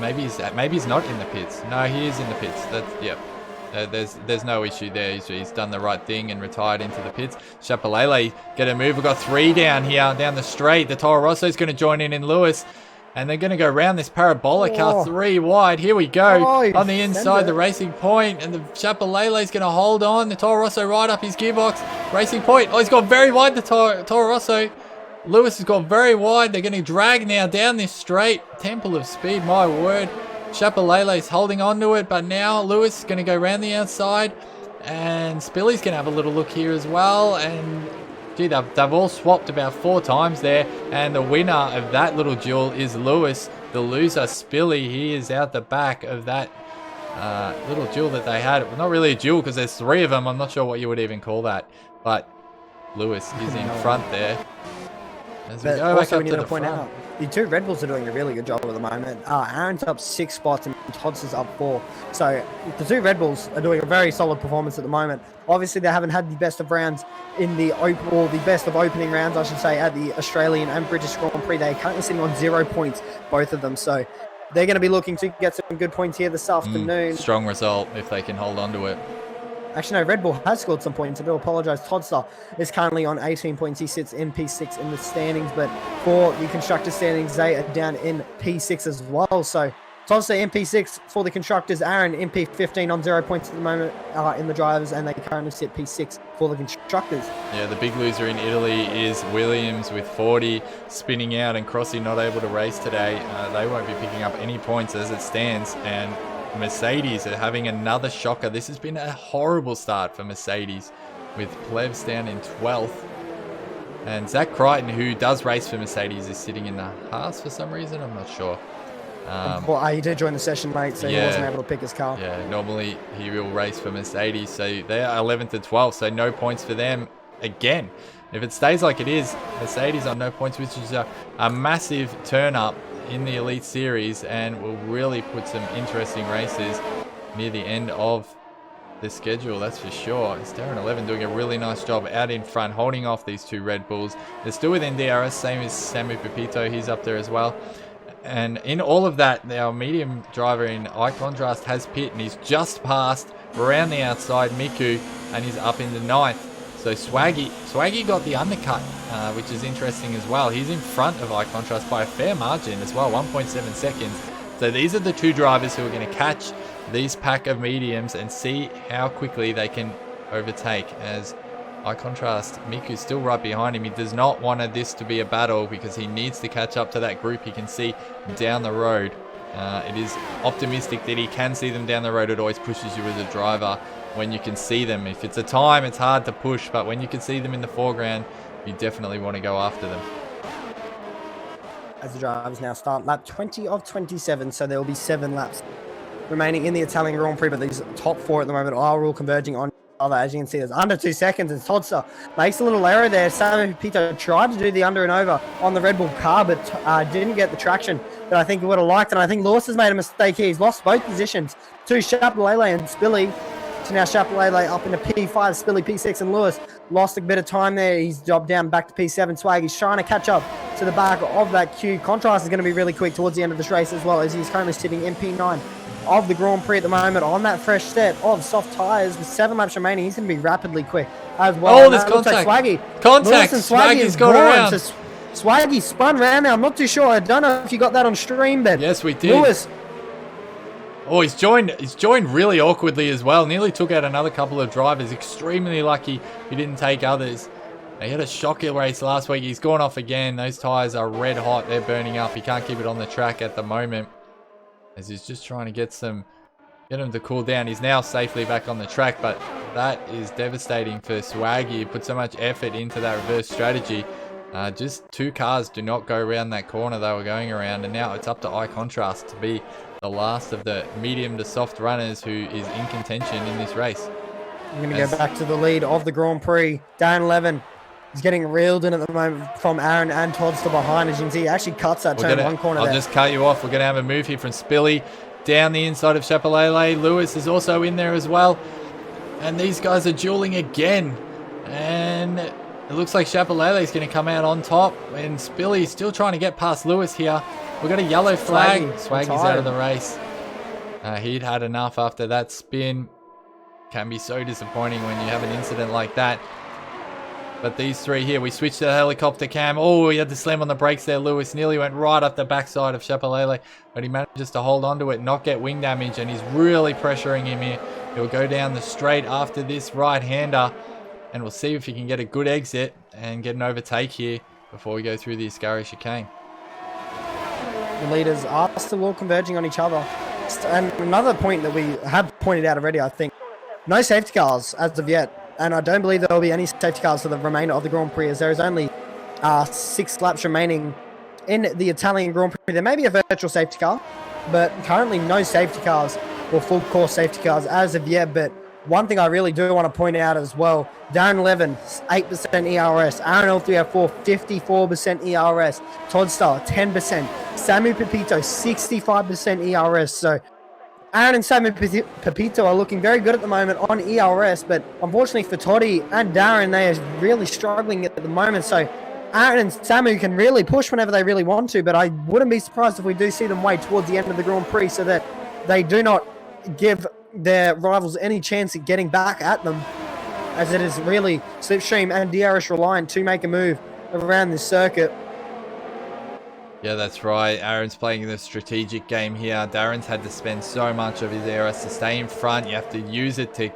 Maybe he's not in the pits. No, he is in the pits. Yep. There's no issue there. He's done the right thing and retired into the pits. Chapelele get a move. We've got 3 down here, down the straight. The Toro Rosso's going to join in Lewis. And they're going to go around this parabola car 3 wide. Here we go. On the inside, the Racing Point. And the Chapelele's going to hold on. The Toro Rosso right up his gearbox. Racing Point. Oh, he's gone very wide, the Toro Rosso. Lewis has gone very wide. They're going to drag now down this straight. Temple of Speed, my word. Chapelele's holding on to it. But now Lewis is going to go around the outside. And Spilly's going to have a little look here as well. And gee, they've all swapped about 4 times there, and the winner of that little duel is Lewis. The loser, Spilly, he is out the back of that little duel that they had. Well, not really a duel because there's 3 of them. I'm not sure what you would even call that, but Lewis is in front there. As we go back up to the front. The 2 Red Bulls are doing a really good job at the moment. Aaron's up 6 spots and Todd's is up 4. So the 2 Red Bulls are doing a very solid performance at the moment. Obviously, they haven't had the best of rounds in the best of opening rounds, I should say, at the Australian and British Grand Prix. They're currently sitting on 0 points, both of them. So they're going to be looking to get some good points here this afternoon. Strong result if they can hold on to it. Actually, no, Red Bull has scored some points. I do apologise. Toddster is currently on 18 points. He sits in P6 in the standings, but for the constructor standings, they are down in P6 as well. So Toddster in P6 for the constructors. Aaron in P15 on 0 points at the moment in the drivers, and they currently sit P6 for the constructors. Yeah, the big loser in Italy is Williams with 40, spinning out, and Crossi not able to race today. They won't be picking up any points as it stands, and Mercedes are having another shocker. This has been a horrible start for Mercedes, with Plevs down in 12th. And Zach Crichton, who does race for Mercedes, is sitting in the Haas for some reason. I'm not sure. Well, he did join the session late, so he wasn't able to pick his car. Yeah, normally he will race for Mercedes, so they are 11th and 12th, so no points for them again. If it stays like it is, Mercedes on no points, which is a massive turn up in the Elite Series, and will really put some interesting races near the end of the schedule, that's for sure. It's Darren 11 doing a really nice job out in front, holding off these two Red Bulls. They're still within DRS, same as Samu Pepito, he's up there as well. And in all of that, our medium driver in Eye Contrast has pit, and he's just passed around the outside Miku, and he's up into 9th. So Swaggy got the undercut, which is interesting as well. He's in front of Eye Contrast by a fair margin as well, 1.7 seconds. So these are the two drivers who are going to catch these pack of mediums and see how quickly they can overtake, as Eye Contrast, Miku's still right behind him. He does not want this to be a battle because he needs to catch up to that group he can see down the road. It is optimistic that he can see them down the road. It always pushes you as a driver when you can see them. If it's a time, it's hard to push, but when you can see them in the foreground, you definitely want to go after them. As the drivers now start lap 20 of 27, so there will be 7 laps remaining in the Italian Grand Prix, but these top 4 at the moment are all converging on. As you can see, there's under 2 seconds, and Toddster makes a little error there. Samu Pepito tried to do the under and over on the Red Bull car, but didn't get the traction that I think he would have liked. And I think Lewis has made a mistake here. He's lost both positions to Chapelele and Spilly. So now Chapelele up into P5, Spilly P6, and Lewis lost a bit of time there. He's dropped down back to P7. Swag, he's trying to catch up to the back of that queue. Contrast is going to be really quick towards the end of this race as well, as he's currently sitting in P9 of the Grand Prix at the moment on that fresh set of soft tyres with 7 laps remaining. He's going to be rapidly quick as well. Oh, there's contact. Contact. Swaggy's got around. So Swaggy spun around there. I'm not too sure. I don't know if you got that on stream, but yes, we did. Lewis. Oh, he's joined really awkwardly as well. Nearly took out another couple of drivers. Extremely lucky he didn't take others. He had a shocker race last week. He's gone off again. Those tyres are red hot. They're burning up. He can't keep it on the track at the moment, as he's just trying to get him to cool down. He's now safely back on the track, but that is devastating for Swaggy. He put so much effort into that reverse strategy. Just 2 cars do not go around that corner they were going around, and now it's up to Eye Contrast to be the last of the medium to soft runners who is in contention in this race. I'm going to go back to the lead of the Grand Prix. Dan Levin is getting reeled in at the moment from Aaron and Toddster behind. As you can see, he actually cuts that turn one corner. I'll just cut you off. We're going to have a move here from Spilly down the inside of Chapelele. Lewis is also in there as well. And these guys are dueling again. And it looks like Chapelele is going to come out on top. And Spilly is still trying to get past Lewis here. We've got a yellow flag. Swaggy's out of the race. He'd had enough after that spin. Can be so disappointing when you have an incident like that. But these 3 here, we switched to the helicopter cam. Oh, he had to slam on the brakes there. Lewis nearly went right up the backside of Chapelele, but he manages to hold on to it, not get wing damage, and he's really pressuring him here. He'll go down the straight after this right-hander, and we'll see if he can get a good exit and get an overtake here before we go through the Ascari chicane. The leaders are still all converging on each other. And another point that we have pointed out already, I think, no safety cars as of yet. And I don't believe there will be any safety cars for the remainder of the Grand Prix, as there is only 6 laps remaining in the Italian Grand Prix. There may be a virtual safety car, but currently no safety cars or full course safety cars as of yet. But one thing I really do want to point out as well, Darren Levin, 8% ERS, Aaron L304, 54% ERS, Toddster, 10%, Samu Pepito, 65% ERS. So Aaron and Samu Pepito are looking very good at the moment on ERS, but unfortunately for Toddy and Darren, they are really struggling at the moment. So Aaron and Samu can really push whenever they really want to, but I wouldn't be surprised if we do see them wait towards the end of the Grand Prix so that they do not give their rivals any chance of getting back at them, as it is really Slipstream and DRS reliant to make a move around this circuit. Yeah, that's right. Aaron's playing the strategic game here. Darren's had to spend so much of his DRS to stay in front. You have to use it to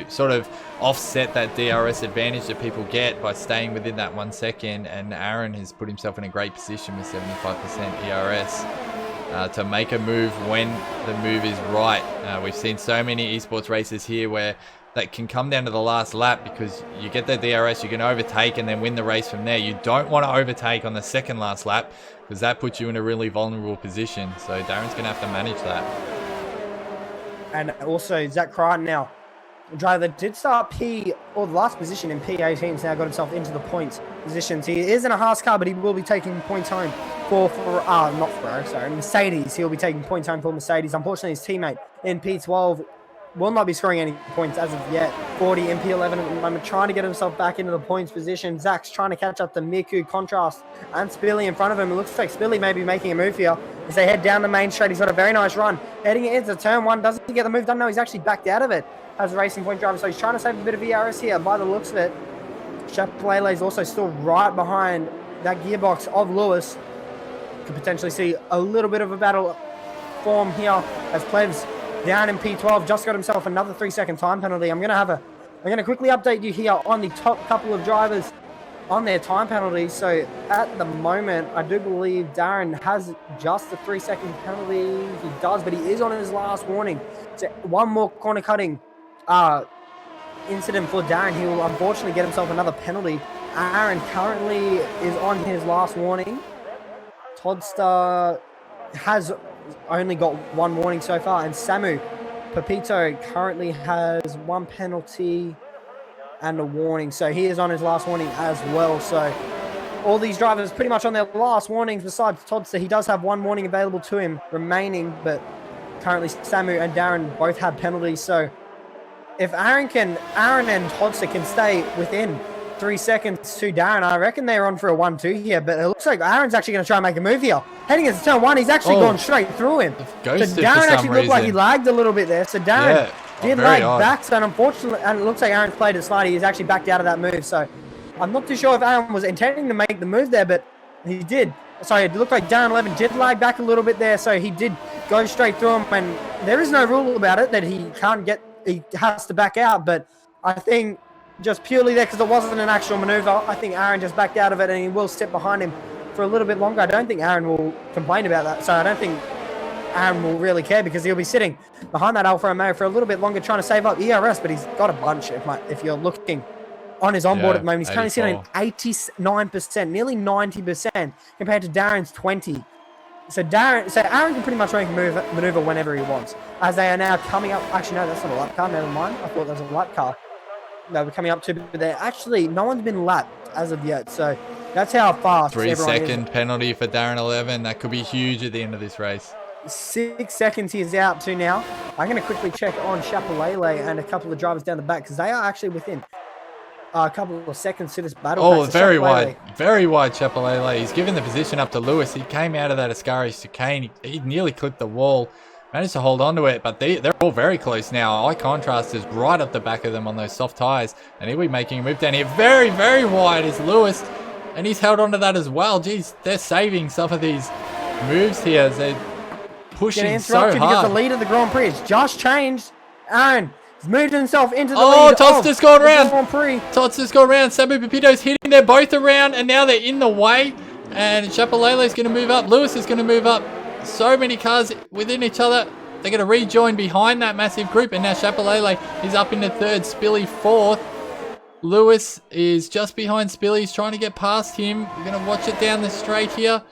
sort of offset that DRS advantage that people get by staying within that 1 second. And Aaron has put himself in a great position with 75% DRS to make a move when the move is right. We've seen so many esports races here where that can come down to the last lap because you get the DRS, you can overtake and then win the race from there. You don't want to overtake on the second last lap because that puts you in a really vulnerable position. So Darren's going to have to manage that. And also Zach Crichton now, a driver that did start the last position in P18, now got himself into the points positions. He is in a Haas car, but he will be taking points home for Mercedes. He'll be taking points home for Mercedes. Unfortunately, his teammate in P12 will not be scoring any points as of yet. 40 in P11 at the moment, trying to get himself back into the points position. Zach's trying to catch up to Miku, Contrast, and Spilly in front of him. It looks like Spilly may be making a move here as they head down the main straight. He's got a very nice run. Heading into turn one. Doesn't he get the move done? No, he's actually backed out of it as a racing point driver. So he's trying to save a bit of ERS here by the looks of it. Chapelele is also still right behind that gearbox of Lewis. Could potentially see a little bit of a battle form here as Plevs down in P12 just got himself another 3-second time penalty. I'm gonna quickly update you here on the top couple of drivers on their time penalties. So at the moment, I do believe Darren has just a 3-second penalty. He does, but he is on his last warning. So one more corner cutting incident for Darren. He will unfortunately get himself another penalty. Aaron currently is on his last warning. Toddster has only got one warning so far, and Samu Pepito currently has one penalty and a warning, so he is on his last warning as well. So all these drivers pretty much on their last warnings besides Toddster. He does have one warning available to him remaining, but currently Samu and Darren both have penalties. So if Aaron and Toddster can stay within 3 seconds to Darren, I reckon they're on for a 1-2 here, but it looks like Aaron's actually going to try and make a move here. Heading into turn one, he's actually gone straight through him. So Darren actually looked like he lagged a little bit there. So Darren did lag back, so unfortunately, and it looks like Aaron's played it slightly. He's actually backed out of that move. So I'm not too sure if Aaron was intending to make the move there, but he did. Sorry, it looked like Darren 11 did lag back a little bit there, so he did go straight through him. And there is no rule about it that he has to back out, but I think just purely there because it wasn't an actual maneuver, I think Aaron just backed out of it and he will step behind him for a little bit longer. I don't think Aaron will complain about that. So I don't think Aaron will really care because he'll be sitting behind that Alfa Romeo for a little bit longer trying to save up ERS, but he's got a bunch if you're looking on his onboard at the moment. He's currently sitting at 89%, nearly 90% compared to Darren's 20%. So Aaron can pretty much make a maneuver whenever he wants. As they are now coming up, actually no, that's not a lap car, never mind. I thought that was a lap car. No, we're coming up to, but they're actually, no one's been lapped as of yet. So that's how fast 3-second penalty for Darren 11. That could be huge at the end of this race. 6 seconds he's out to now. I'm going to quickly check on Chapelele and a couple of drivers down the back because they are actually within a couple of seconds to this battle. Oh, very wide Chapelele. He's given the position up to Lewis. He came out of that Ascari chicane. He nearly clipped the wall. Managed to hold on to it, but they're all very close now. Eye contrast is right up the back of them on those soft tyres, and he'll be making a move down here. Very, very wide is Lewis, and he's held on to that as well. Geez, they're saving some of these moves here as they're pushing so hard. Because the lead of the Grand Prix has just changed. Aaron has moved himself into the lead. Oh, Todster's gone around. Todster's gone around. Samu Pepito's hitting. They're both around, and now they're in the way. And Chapelele's going to move up. Lewis is going to move up. So many cars within each other. They're going to rejoin behind that massive group. And now Chapelele is up into third. Spilly fourth. Lewis is just behind Spilly. He's trying to get past him. We're going to watch it down the straight here.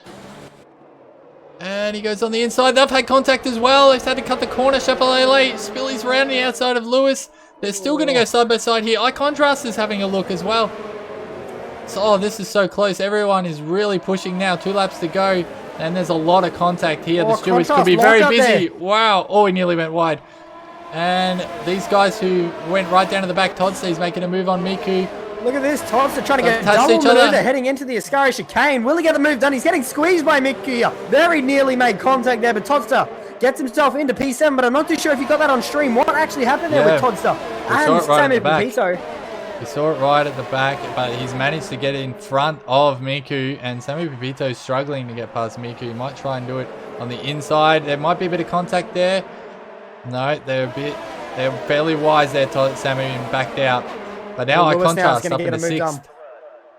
And he goes on the inside. They've had contact as well. They've had to cut the corner. Chapelele. Spilly's around the outside of Lewis. They're still going to go side by side here. Eye Contrast is having a look as well. So, this is so close. Everyone is really pushing now. 2 laps to go. And there's a lot of contact here. The stewards could be very busy. Wow. Oh, he nearly went wide. And these guys who went right down to the back, Toddster's making a move on Miku. Look at this. Toddster trying to get double maneuver heading into the Ascari chicane. Will he get the move done? He's getting squeezed by Miku here. Very nearly made contact there, but Toddster Gets himself into P7, but I'm not too sure if you got that on stream. What actually happened there with Toddster and Sammy Pepito? He saw it right at the back, but he's managed to get in front of Miku, and Sammy Pepito's struggling to get past Miku. He might try and do it on the inside. There might be a bit of contact there. No, they're fairly wise there, Sammy, and backed out. But now I contrast up in the 6th.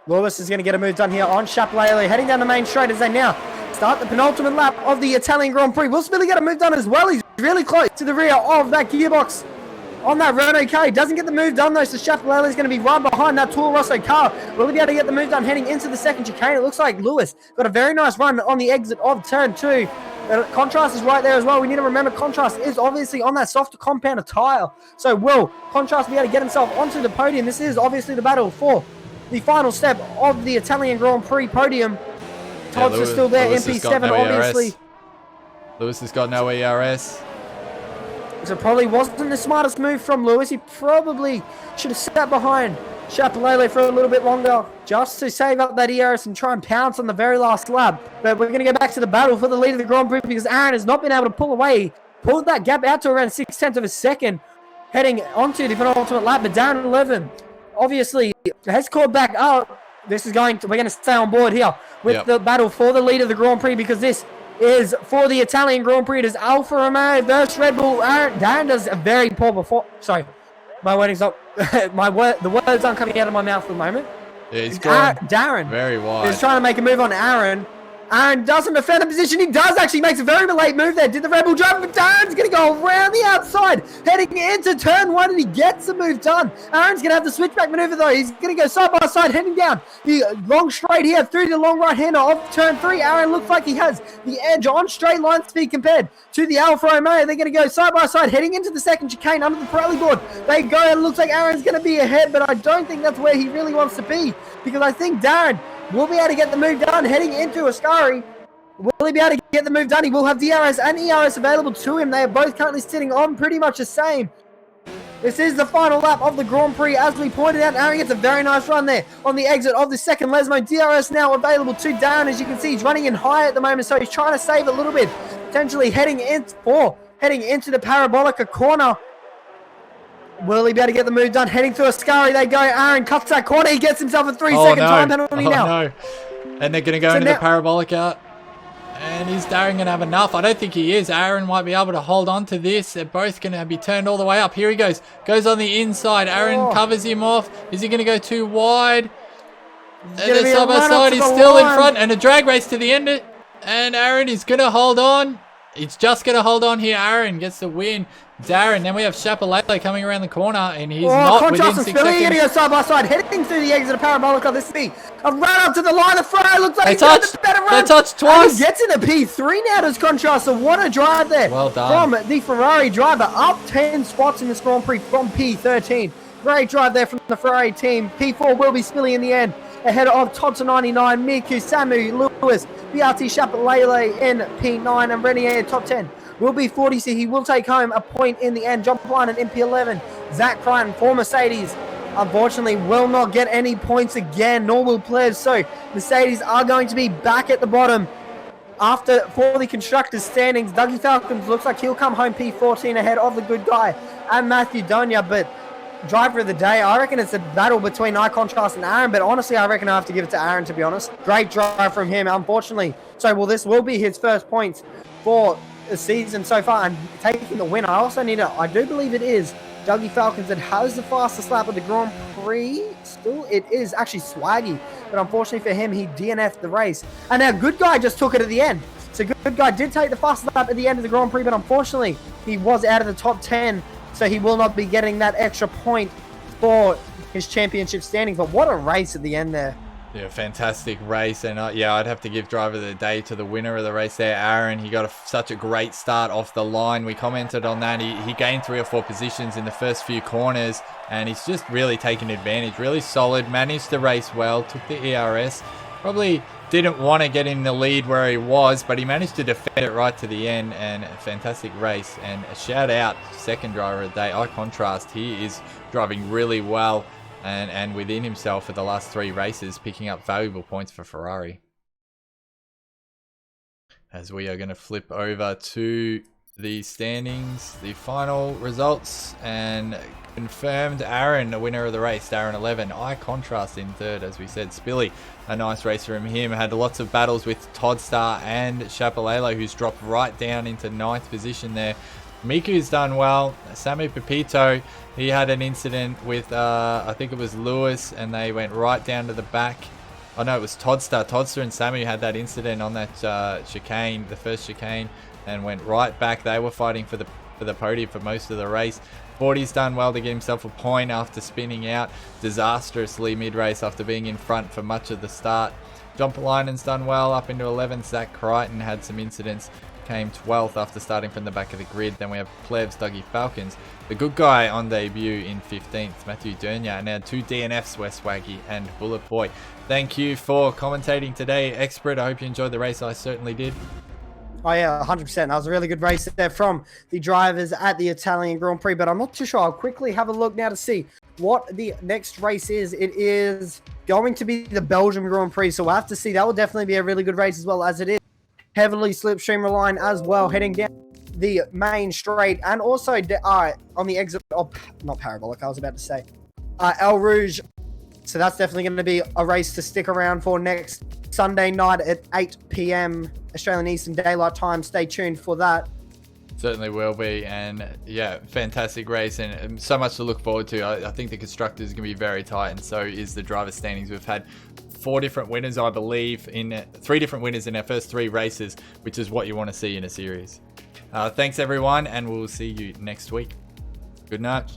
Lewis is going to get a move done here on Chapelele, heading down the main straight as they now start the penultimate lap of the Italian Grand Prix. Will Spilly get a move done as well? He's really close to the rear of that gearbox on that Renault car. He doesn't get the move done though, so Chapelele is going to be right behind that Toro Rosso car. Will he be able to get the move done heading into the second chicane? It looks like Lewis got a very nice run on the exit of turn 2. Contrast is right there as well. We need to remember Contrast is obviously on that softer compound tire. So will Contrast be able to get himself onto the podium? This is obviously the battle for the final step of the Italian Grand Prix podium. Todd's is still there, MP7 obviously. Lewis has got no ERS. So probably wasn't the smartest move from Lewis. He probably should have sat behind Chapelele for a little bit longer just to save up that ERS and try and pounce on the very last lap. But we're going to go back to the battle for the lead of the Grand Prix because Aaron has not been able to pull away. Pulled that gap out to around 6/10 of a second heading onto the penultimate lap. But Darren 11 obviously has caught back up. We're going to stay on board here with the battle for the lead of the Grand Prix because this is for the Italian Grand Prix. It is Alfa Romeo versus Red Bull. Darren does a very poor the words aren't coming out of my mouth at the moment. Yeah, he's going Darren very wide. He's trying to make a move on Aaron. Aaron doesn't defend the position. He does actually makes a very late move there. Did the Red Bull drive? But Darren's going to go around the outside, heading into turn 1, and he gets the move done. Aaron's going to have the switchback maneuver though. He's going to go side by side, heading down the long straight here through the long right hander of turn 3. Aaron looks like he has the edge on straight line speed compared to the Alfa Romeo. They're going to go side by side, heading into the second chicane under the Pirelli board. They go, and it looks like Aaron's going to be ahead, but I don't think that's where he really wants to be because I think Darren will be able to get the move done heading into Ascari. Will he be able to get the move done? He will have DRS and ERS available to him. They are both currently sitting on pretty much the same. This is the final lap of the Grand Prix. As we pointed out, Aaron gets a very nice run there on the exit of the second Lesmo. DRS now available to Darren. As you can see, he's running in high at the moment, so he's trying to save a little bit. Potentially heading into the Parabolica corner. Will he be able to get the move done? Heading through Ascari, they go. Aaron cuts that corner. He gets himself a 3-second time penalty now. No. And they're going to go into the Parabolica. And is Darren going to have enough? I don't think he is. Aaron might be able to hold on to this. They're both going to be turned all the way up. Here he goes. Goes on the inside. Aaron covers him off. Is he going to go too wide? They're side by side. He's still in front. And a drag race to the end. And Aaron is going to hold on. He's just going to hold on here. Aaron gets the win. Darren, then we have Chapelele coming around the corner, and he's not within 6 seconds. Going to go side by side, heading through the exit of Parabolica. This be a run up to the line of fire. Looks like he's got the better run. They touched twice. And he gets in a P3 now, does Contrast. So what a drive there. Well done. From the Ferrari driver, up 10 spots in this Grand Prix from P13. Great drive there from the Ferrari team. P4 will be Spilly in the end. Ahead of Todd 99, Miku, Samu, Lewis, BRT Chapelele in P9, and Renier top 10. Will be 40, so he will take home a point in the end. John Plinen in P11. Zach Crichton for Mercedes, unfortunately, will not get any points again, nor will Plebs. So Mercedes are going to be back at the bottom for the constructors' standings. Dougie Falcon looks like he'll come home P14 ahead of the good guy and Matthew Donia, but driver of the day, I reckon it's a battle between iContrast and Aaron, but honestly, I reckon I have to give it to Aaron, to be honest. Great drive from him, unfortunately. So, this will be his first points for the season so far, and taking the win. I do believe it is Dougie Falcons that has the fastest lap of the Grand Prix. Still, it is actually Swaggy, but unfortunately for him, he DNF'd the race. And now Good Guy just took it at the end. So Good Guy did take the fastest lap at the end of the Grand Prix, but unfortunately, he was out of the top 10, so he will not be getting that extra point for his championship standing. But what a race at the end there. Yeah, fantastic race. And I'd have to give driver of the day to the winner of the race there, Aaron. He got such a great start off the line. We commented on that. He gained 3 or 4 positions in the first few corners, and he's just really taken advantage. Really solid, managed the race well, took the ERS. Probably didn't want to get in the lead where he was, but he managed to defend it right to the end, and a fantastic race. And a shout out, second driver of the day, iContrast. He is driving really well. And within himself for the last 3 races, picking up valuable points for Ferrari. As we are going to flip over to the standings, the final results, and confirmed Aaron the winner of the race. Aaron 11, I Contrast in third, as we said. Spilly, a nice race from him, had lots of battles with Toddstar and Chapalelo, who's dropped right down into 9th position there. Miku's done well. Samu Pepito, he had an incident with I think it was Lewis, and they went right down to the back. Oh no, it was Toddstar. Toddstar and Samu had that incident on that chicane, the first chicane, and went right back. They were fighting for the podium for most of the race. 40's done well to get himself a point after spinning out disastrously mid-race after being in front for much of the start. John Palinen's done well up into 11th. Zach Crichton had some incidents, came 12th after starting from the back of the grid. Then we have Plebs, Dougie Falcons, the good guy on debut in 15th, Matthew Dernier, and our 2 DNFs, Wes Waggy and Bullet Boy. Thank you for commentating today, Expert. I hope you enjoyed the race. I certainly did. Oh yeah, 100%. That was a really good race there from the drivers at the Italian Grand Prix, but I'm not too sure. I'll quickly have a look now to see what the next race is. It is going to be the Belgium Grand Prix, so we'll have to see. That will definitely be a really good race as well, as it is heavily slipstream reliant as well, heading down the main straight, and also on the exit of, not Parabolic, I was about to say, El Rouge. So that's definitely going to be a race to stick around for next Sunday night at 8 p.m. Australian Eastern Daylight Time. Stay tuned for that. Certainly will be, and yeah, fantastic race and so much to look forward to. I think the constructors are going to be very tight, and so is the driver standings. We've had 4 different winners, I believe, in 3 different winners in our first 3 races, which is what you want to see in a series. Thanks everyone, and we'll see you next week. Good night.